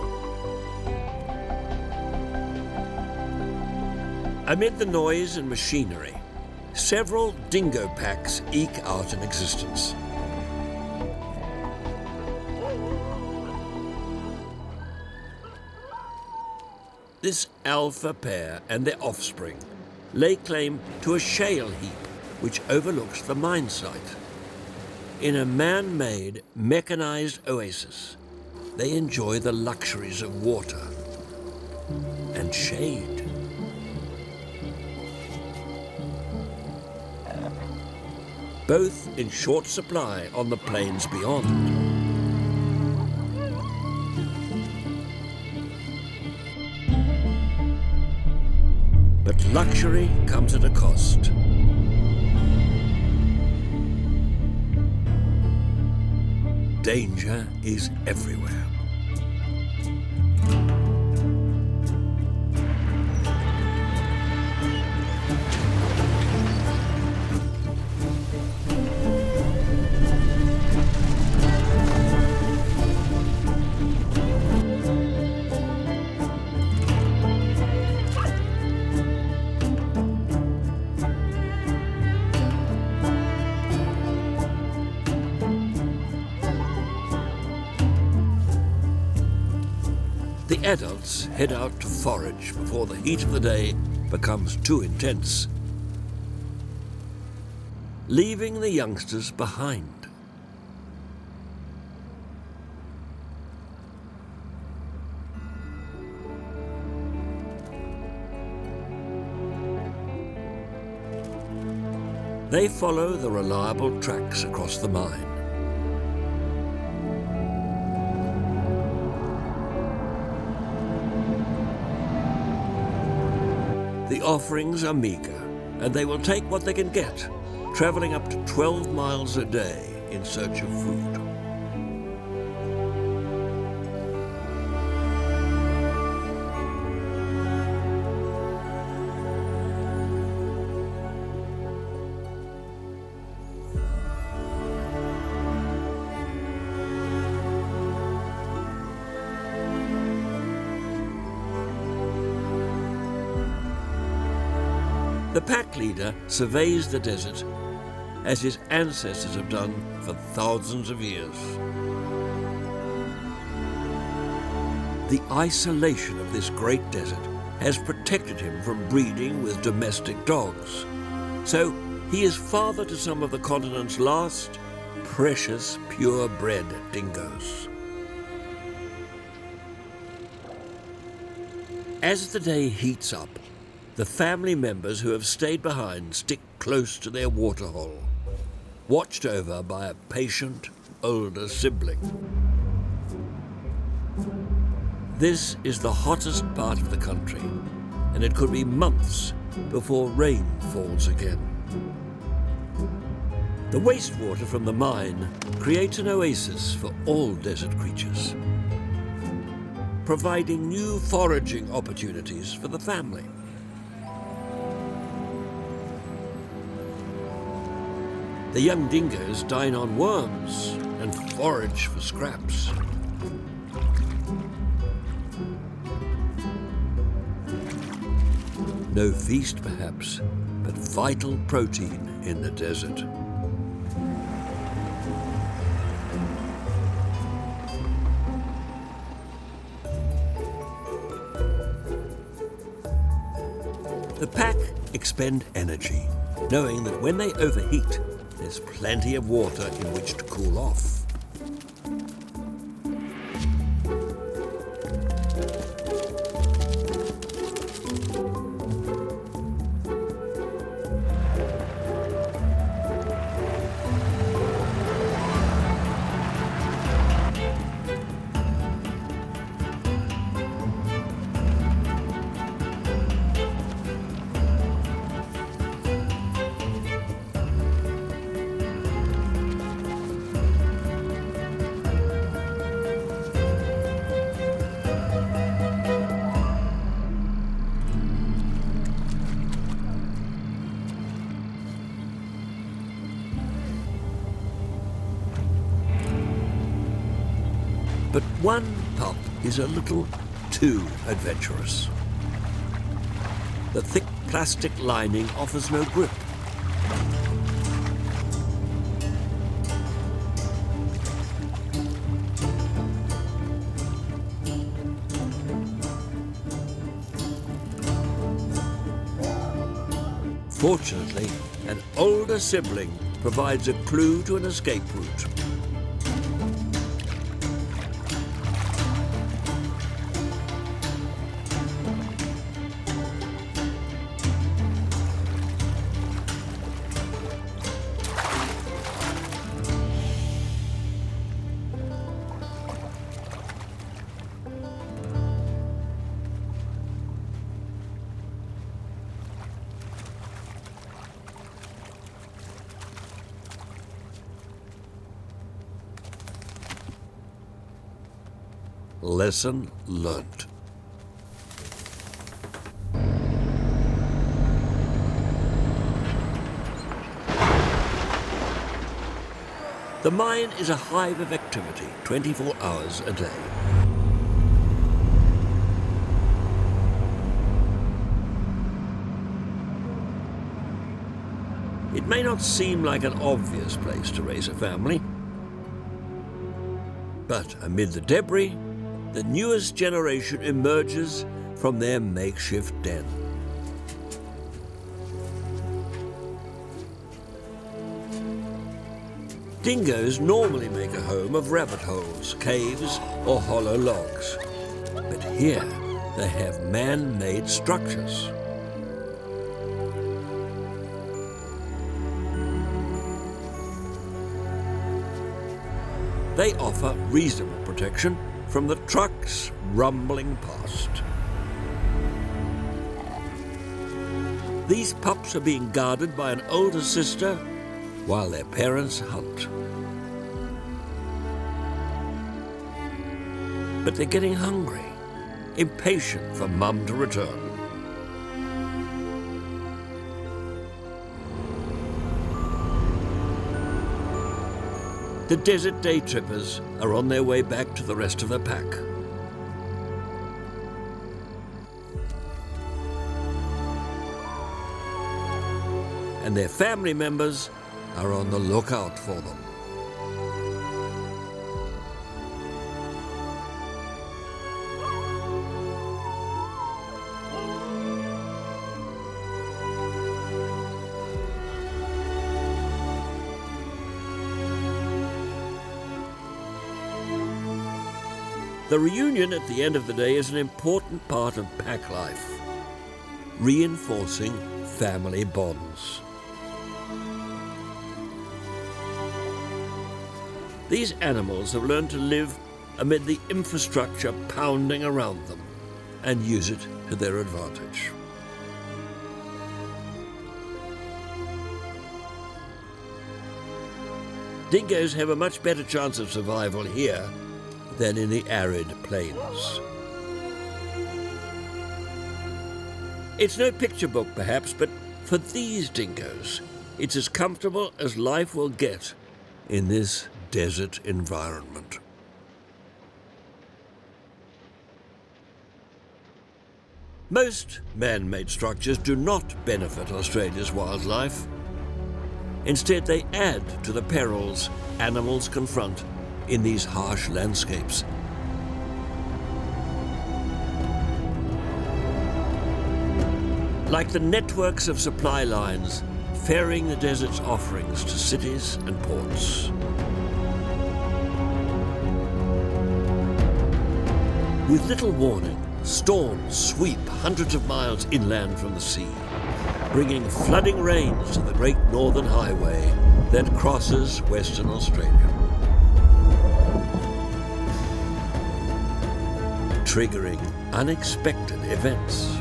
Amid the noise and machinery, several dingo packs eke out an existence. This alpha pair and their offspring lay claim to a shale heap which overlooks the mine site. In a man-made, mechanized oasis, they enjoy the luxuries of water and shade. Both in short supply on the plains beyond. But luxury comes at a cost. Danger is everywhere. The adults head out to forage before the heat of the day becomes too intense, leaving the youngsters behind. They follow the reliable tracks across the mine. The offerings are meager, and they will take what they can get, traveling up to 12 miles a day in search of food. The pack leader surveys the desert as his ancestors have done for thousands of years. The isolation of this great desert has protected him from breeding with domestic dogs. So he is father to some of the continent's last precious purebred dingoes. As the day heats up, the family members who have stayed behind stick close to their waterhole, watched over by a patient, older sibling. This is the hottest part of the country, and it could be months before rain falls again. The wastewater from the mine creates an oasis for all desert creatures, providing new foraging opportunities for the family. The young dingoes dine on worms and forage for scraps. No feast, perhaps, but vital protein in the desert. The pack expend energy, knowing that when they overheat, there's plenty of water in which to cool off. But one pup is a little too adventurous. The thick plastic lining offers no grip. Fortunately, an older sibling provides a clue to an escape route. Lesson learned. The mine is a hive of activity, 24 hours a day. It may not seem like an obvious place to raise a family, but amid the debris, the newest generation emerges from their makeshift den. Dingoes normally make a home of rabbit holes, caves, or hollow logs. But here, they have man-made structures. They offer reasonable protection from the trucks rumbling past. These pups are being guarded by an older sister while their parents hunt. But they're getting hungry, impatient for Mum to return. The desert day trippers are on their way back to the rest of the pack. And their family members are on the lookout for them. The reunion at the end of the day is an important part of pack life, reinforcing family bonds. These animals have learned to live amid the infrastructure pounding around them and use it to their advantage. Dingoes have a much better chance of survival here than in the arid plains. It's no picture book, perhaps, but for these dingoes, It's as comfortable as life will get in this desert environment. Most man-made structures do not benefit Australia's wildlife. Instead, they add to the perils animals confront in these harsh landscapes. Like the networks of supply lines ferrying the desert's offerings to cities and ports. With little warning, storms sweep hundreds of miles inland from the sea, bringing flooding rains to the Great Northern Highway that crosses Western Australia, triggering unexpected events.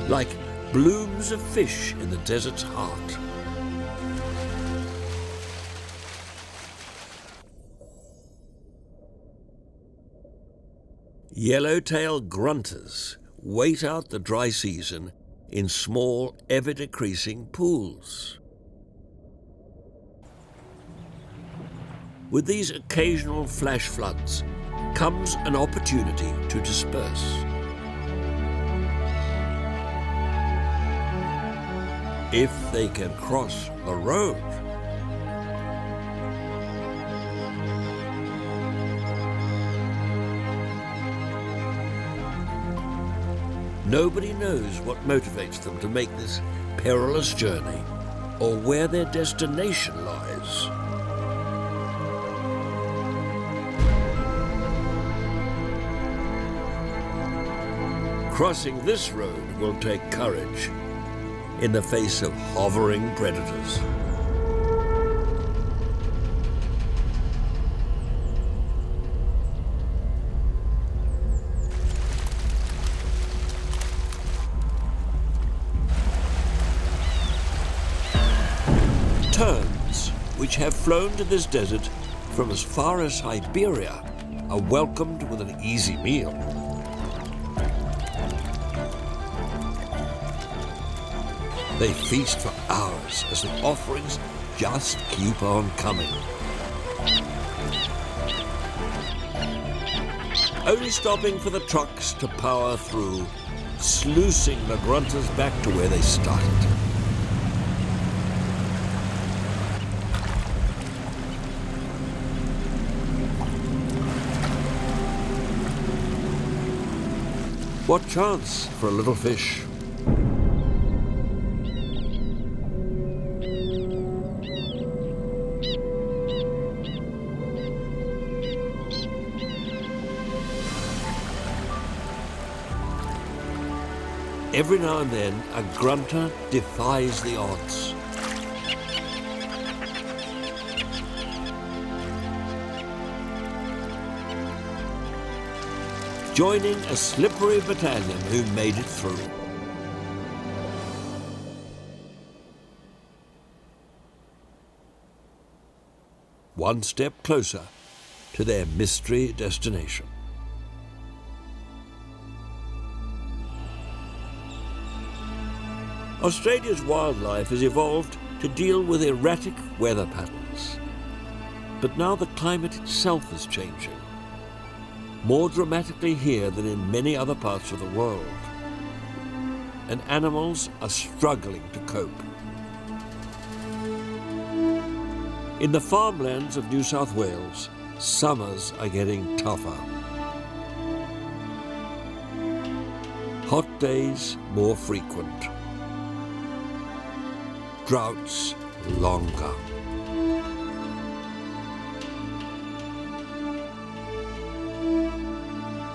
Like blooms of fish in the desert's heart. Yellowtail grunters wait out the dry season in small, ever-decreasing pools. With these occasional flash floods comes an opportunity to disperse. If they can cross the road. Nobody knows what motivates them to make this perilous journey or where their destination lies. Crossing this road will take courage in the face of hovering predators. Terns, which have flown to this desert from as far as Siberia, are welcomed with an easy meal. They feast for hours as the offerings just keep on coming. Only stopping for the trucks to power through, sluicing the grunters back to where they started. What chance for a little fish? Every now and then, a grunter defies the odds. Joining a slippery battalion who made it through. One step closer to their mystery destination. Australia's wildlife has evolved to deal with erratic weather patterns. But now the climate itself is changing, more dramatically here than in many other parts of the world. And animals are struggling to cope. In the farmlands of New South Wales, summers are getting tougher. Hot days more frequent. Droughts longer.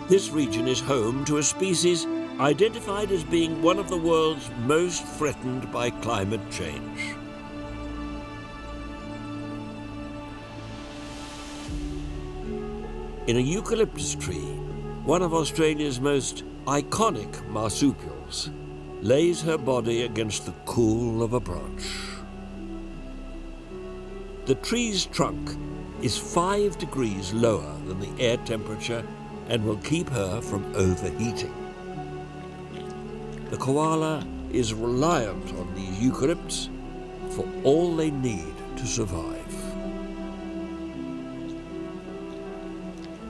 This region is home to a species identified as being one of the world's most threatened by climate change. In a eucalyptus tree, one of Australia's most iconic marsupials lays her body against the cool of a branch. The tree's trunk is 5 degrees lower than the air temperature and will keep her from overheating. the koala is reliant on these eucalypts for all they need to survive.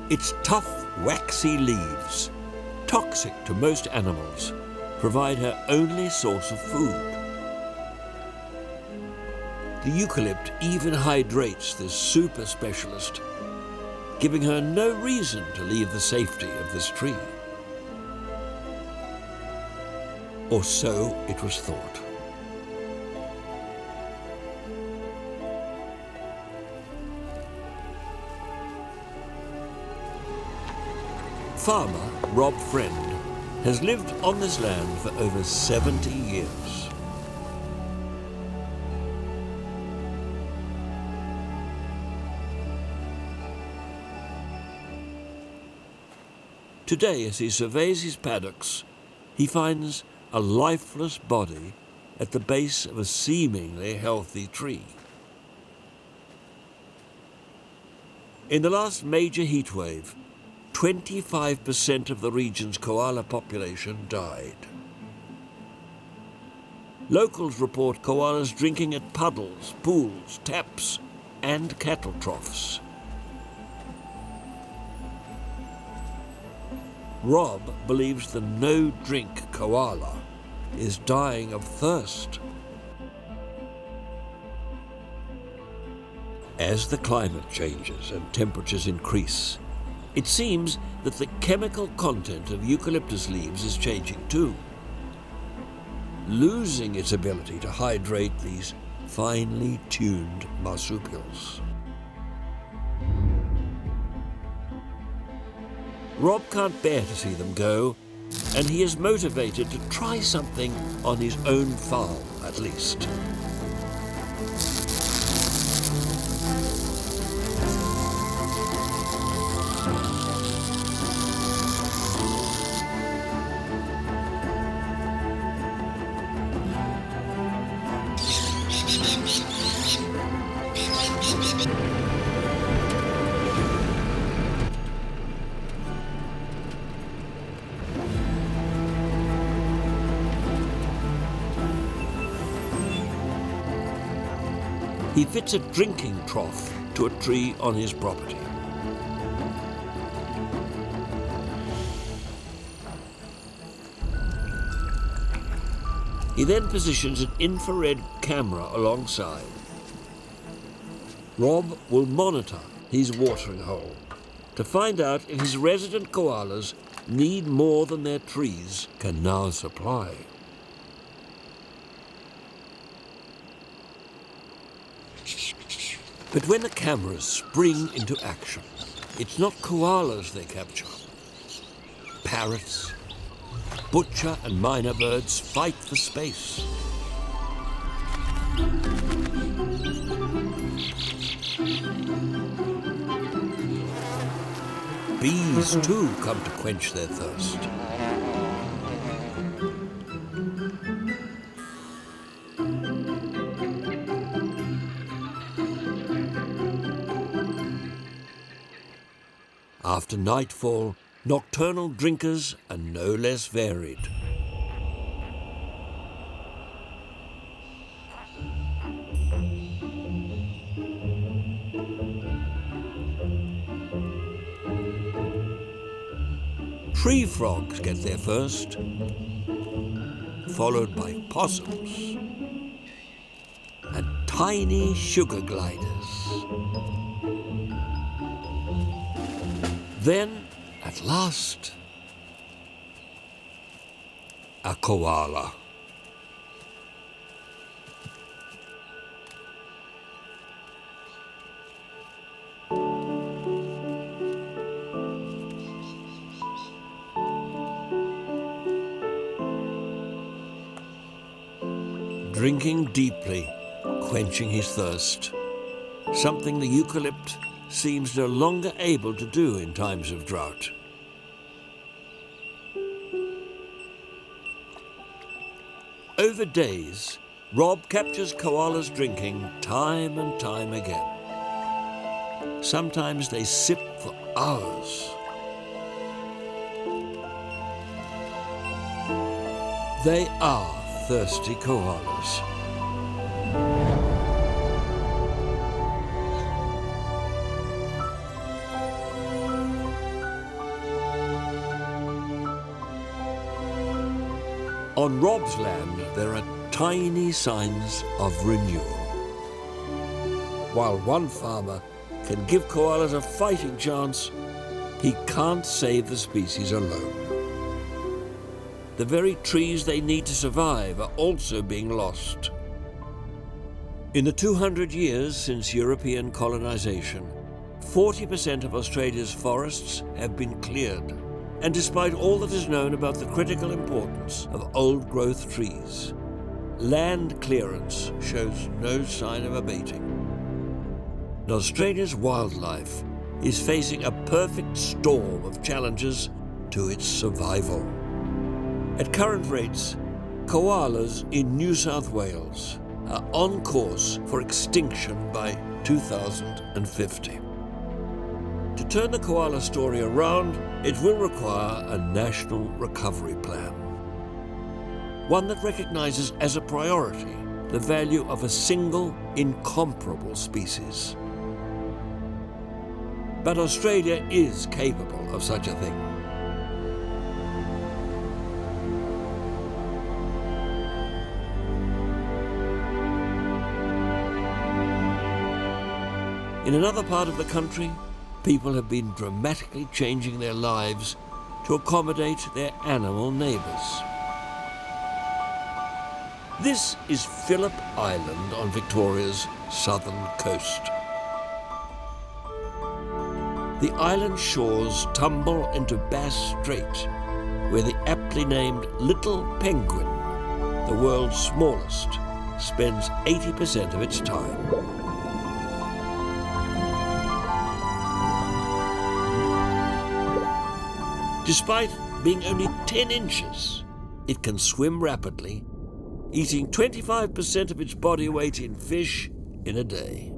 Its tough, waxy leaves, toxic to most animals, provide her only source of food. The eucalypt even hydrates this super specialist, giving her no reason to leave the safety of this tree. Or so it was thought. Farmer Rob Friend has lived on this land for over 70 years. Today, as he surveys his paddocks, he finds a lifeless body at the base of a seemingly healthy tree. In the last major heat wave, 25% of the region's koala population died. Locals report koalas drinking at puddles, pools, taps, and cattle troughs. Rob believes the no-drink koala is dying of thirst. As the climate changes and temperatures increase, it seems that the chemical content of eucalyptus leaves is changing too, losing its ability to hydrate these finely tuned marsupials. Rob can't bear to see them go, and he is motivated to try something on his own farm at least. He fits a drinking trough to a tree on his property. He then positions an infrared camera alongside. Rob will monitor his watering hole to find out if his resident koalas need more than their trees can now supply. But when the cameras spring into action, it's not koalas they capture. Parrots, butcher and myna birds fight for space. Bees too come to quench their thirst. After nightfall, nocturnal drinkers are no less varied. Tree frogs get there first, followed by possums and tiny sugar gliders. Then, at last, a koala. Drinking deeply, quenching his thirst, something the eucalypt seems no longer able to do in times of drought. Over days, Rob captures koalas drinking time and time again. Sometimes they sip for hours. They are thirsty koalas. On Rob's land, there are tiny signs of renewal. While one farmer can give koalas a fighting chance, he can't save the species alone. The very trees they need to survive are also being lost. In the 200 years since European colonization, 40% of Australia's forests have been cleared. And despite all that is known about the critical importance of old-growth trees, land clearance shows no sign of abating. And Australia's wildlife is facing a perfect storm of challenges to its survival. At current rates, koalas in New South Wales are on course for extinction by 2050. To turn the koala story around, it will require a national recovery plan. One that recognises as a priority the value of a single, incomparable species. But Australia is capable of such a thing. In another part of the country, people have been dramatically changing their lives to accommodate their animal neighbours. This is Phillip Island on Victoria's southern coast. The island shores tumble into Bass Strait, where the aptly named Little Penguin, the world's smallest, spends 80% of its time. Despite being only 10 inches, it can swim rapidly, eating 25% of its body weight in fish in a day.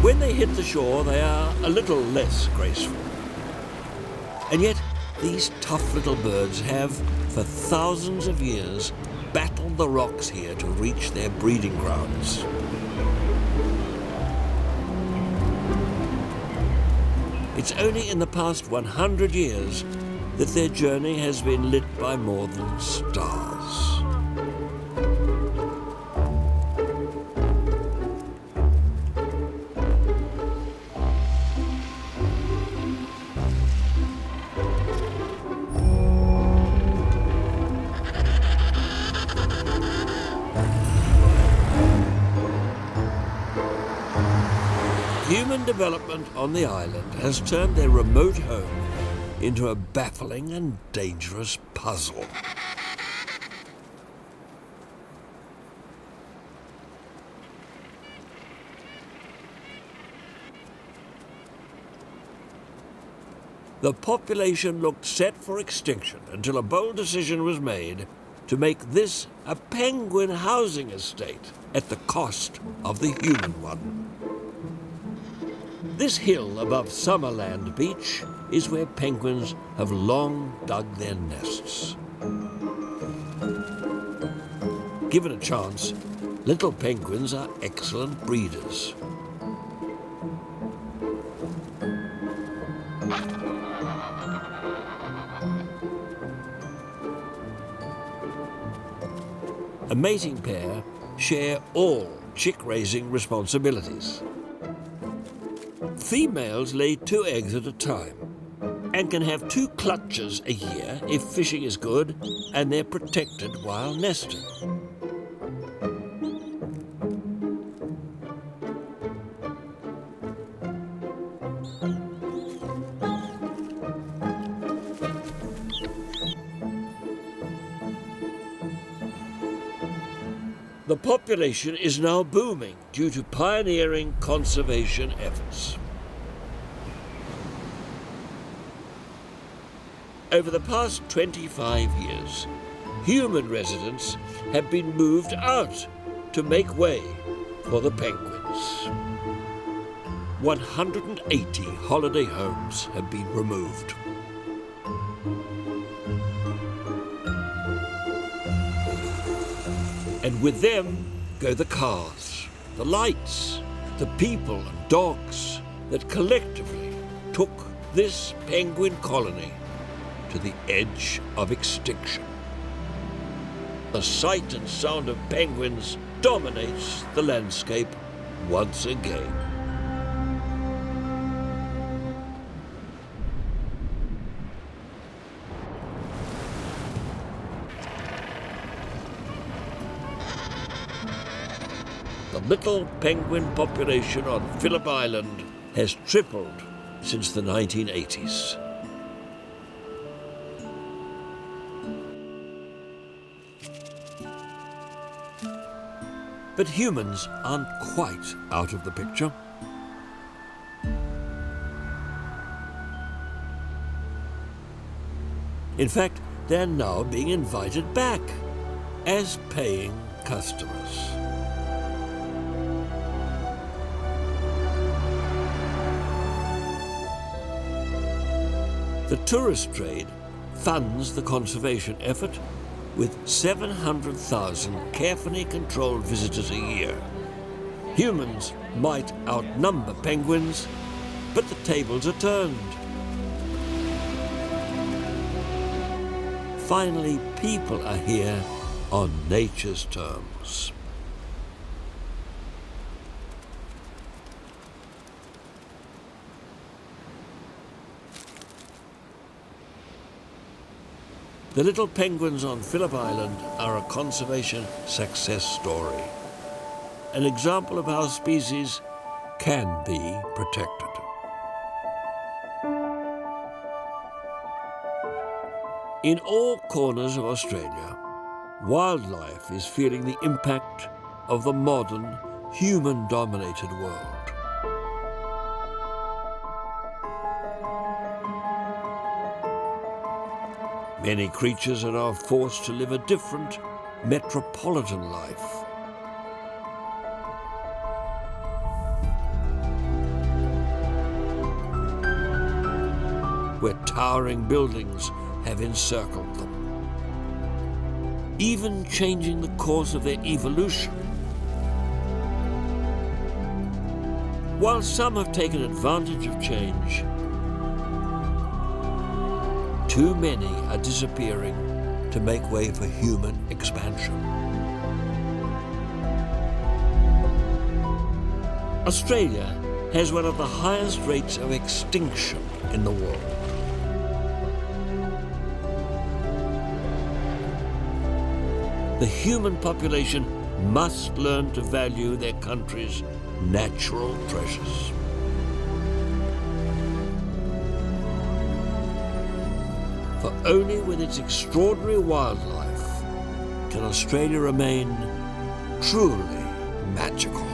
When they hit the shore, they are a little less graceful. And yet, these tough little birds have, for thousands of years, battled the rocks here to reach their breeding grounds. It's only in the past 100 years that their journey has been lit by more than stars. Human development on the island has turned their remote home into a baffling and dangerous puzzle. The population looked set for extinction until a bold decision was made to make this a penguin housing estate at the cost of the human one. This hill above Summerland Beach is where penguins have long dug their nests. Given a chance, little penguins are excellent breeders. A mating pair share all chick-raising responsibilities. Females lay 2 eggs at a time and can have 2 clutches a year if fishing is good and they're protected while nesting. The population is now booming due to pioneering conservation efforts. Over the past 25 years, human residents have been moved out to make way for the penguins. 180 holiday homes have been removed. And with them go the cars, the lights, the people and dogs that collectively took this penguin colony to the edge of extinction. The sight and sound of penguins dominates the landscape once again. The little penguin population on Phillip Island has tripled since the 1980s. But humans aren't quite out of the picture. In fact, they're now being invited back as paying customers. The tourist trade funds the conservation effort with 700,000 carefully controlled visitors a year. Humans might outnumber penguins, but the tables are turned. Finally, people are here on nature's terms. The little penguins on Phillip Island are a conservation success story, an example of how species can be protected. In all corners of Australia, wildlife is feeling the impact of the modern, human-dominated world. Many creatures are now forced to live a different, metropolitan life. Where towering buildings have encircled them, even changing the course of their evolution. While some have taken advantage of change, too many are disappearing to make way for human expansion. Australia has one of the highest rates of extinction in the world. The human population must learn to value their country's natural treasures. For only with its extraordinary wildlife can Australia remain truly magical.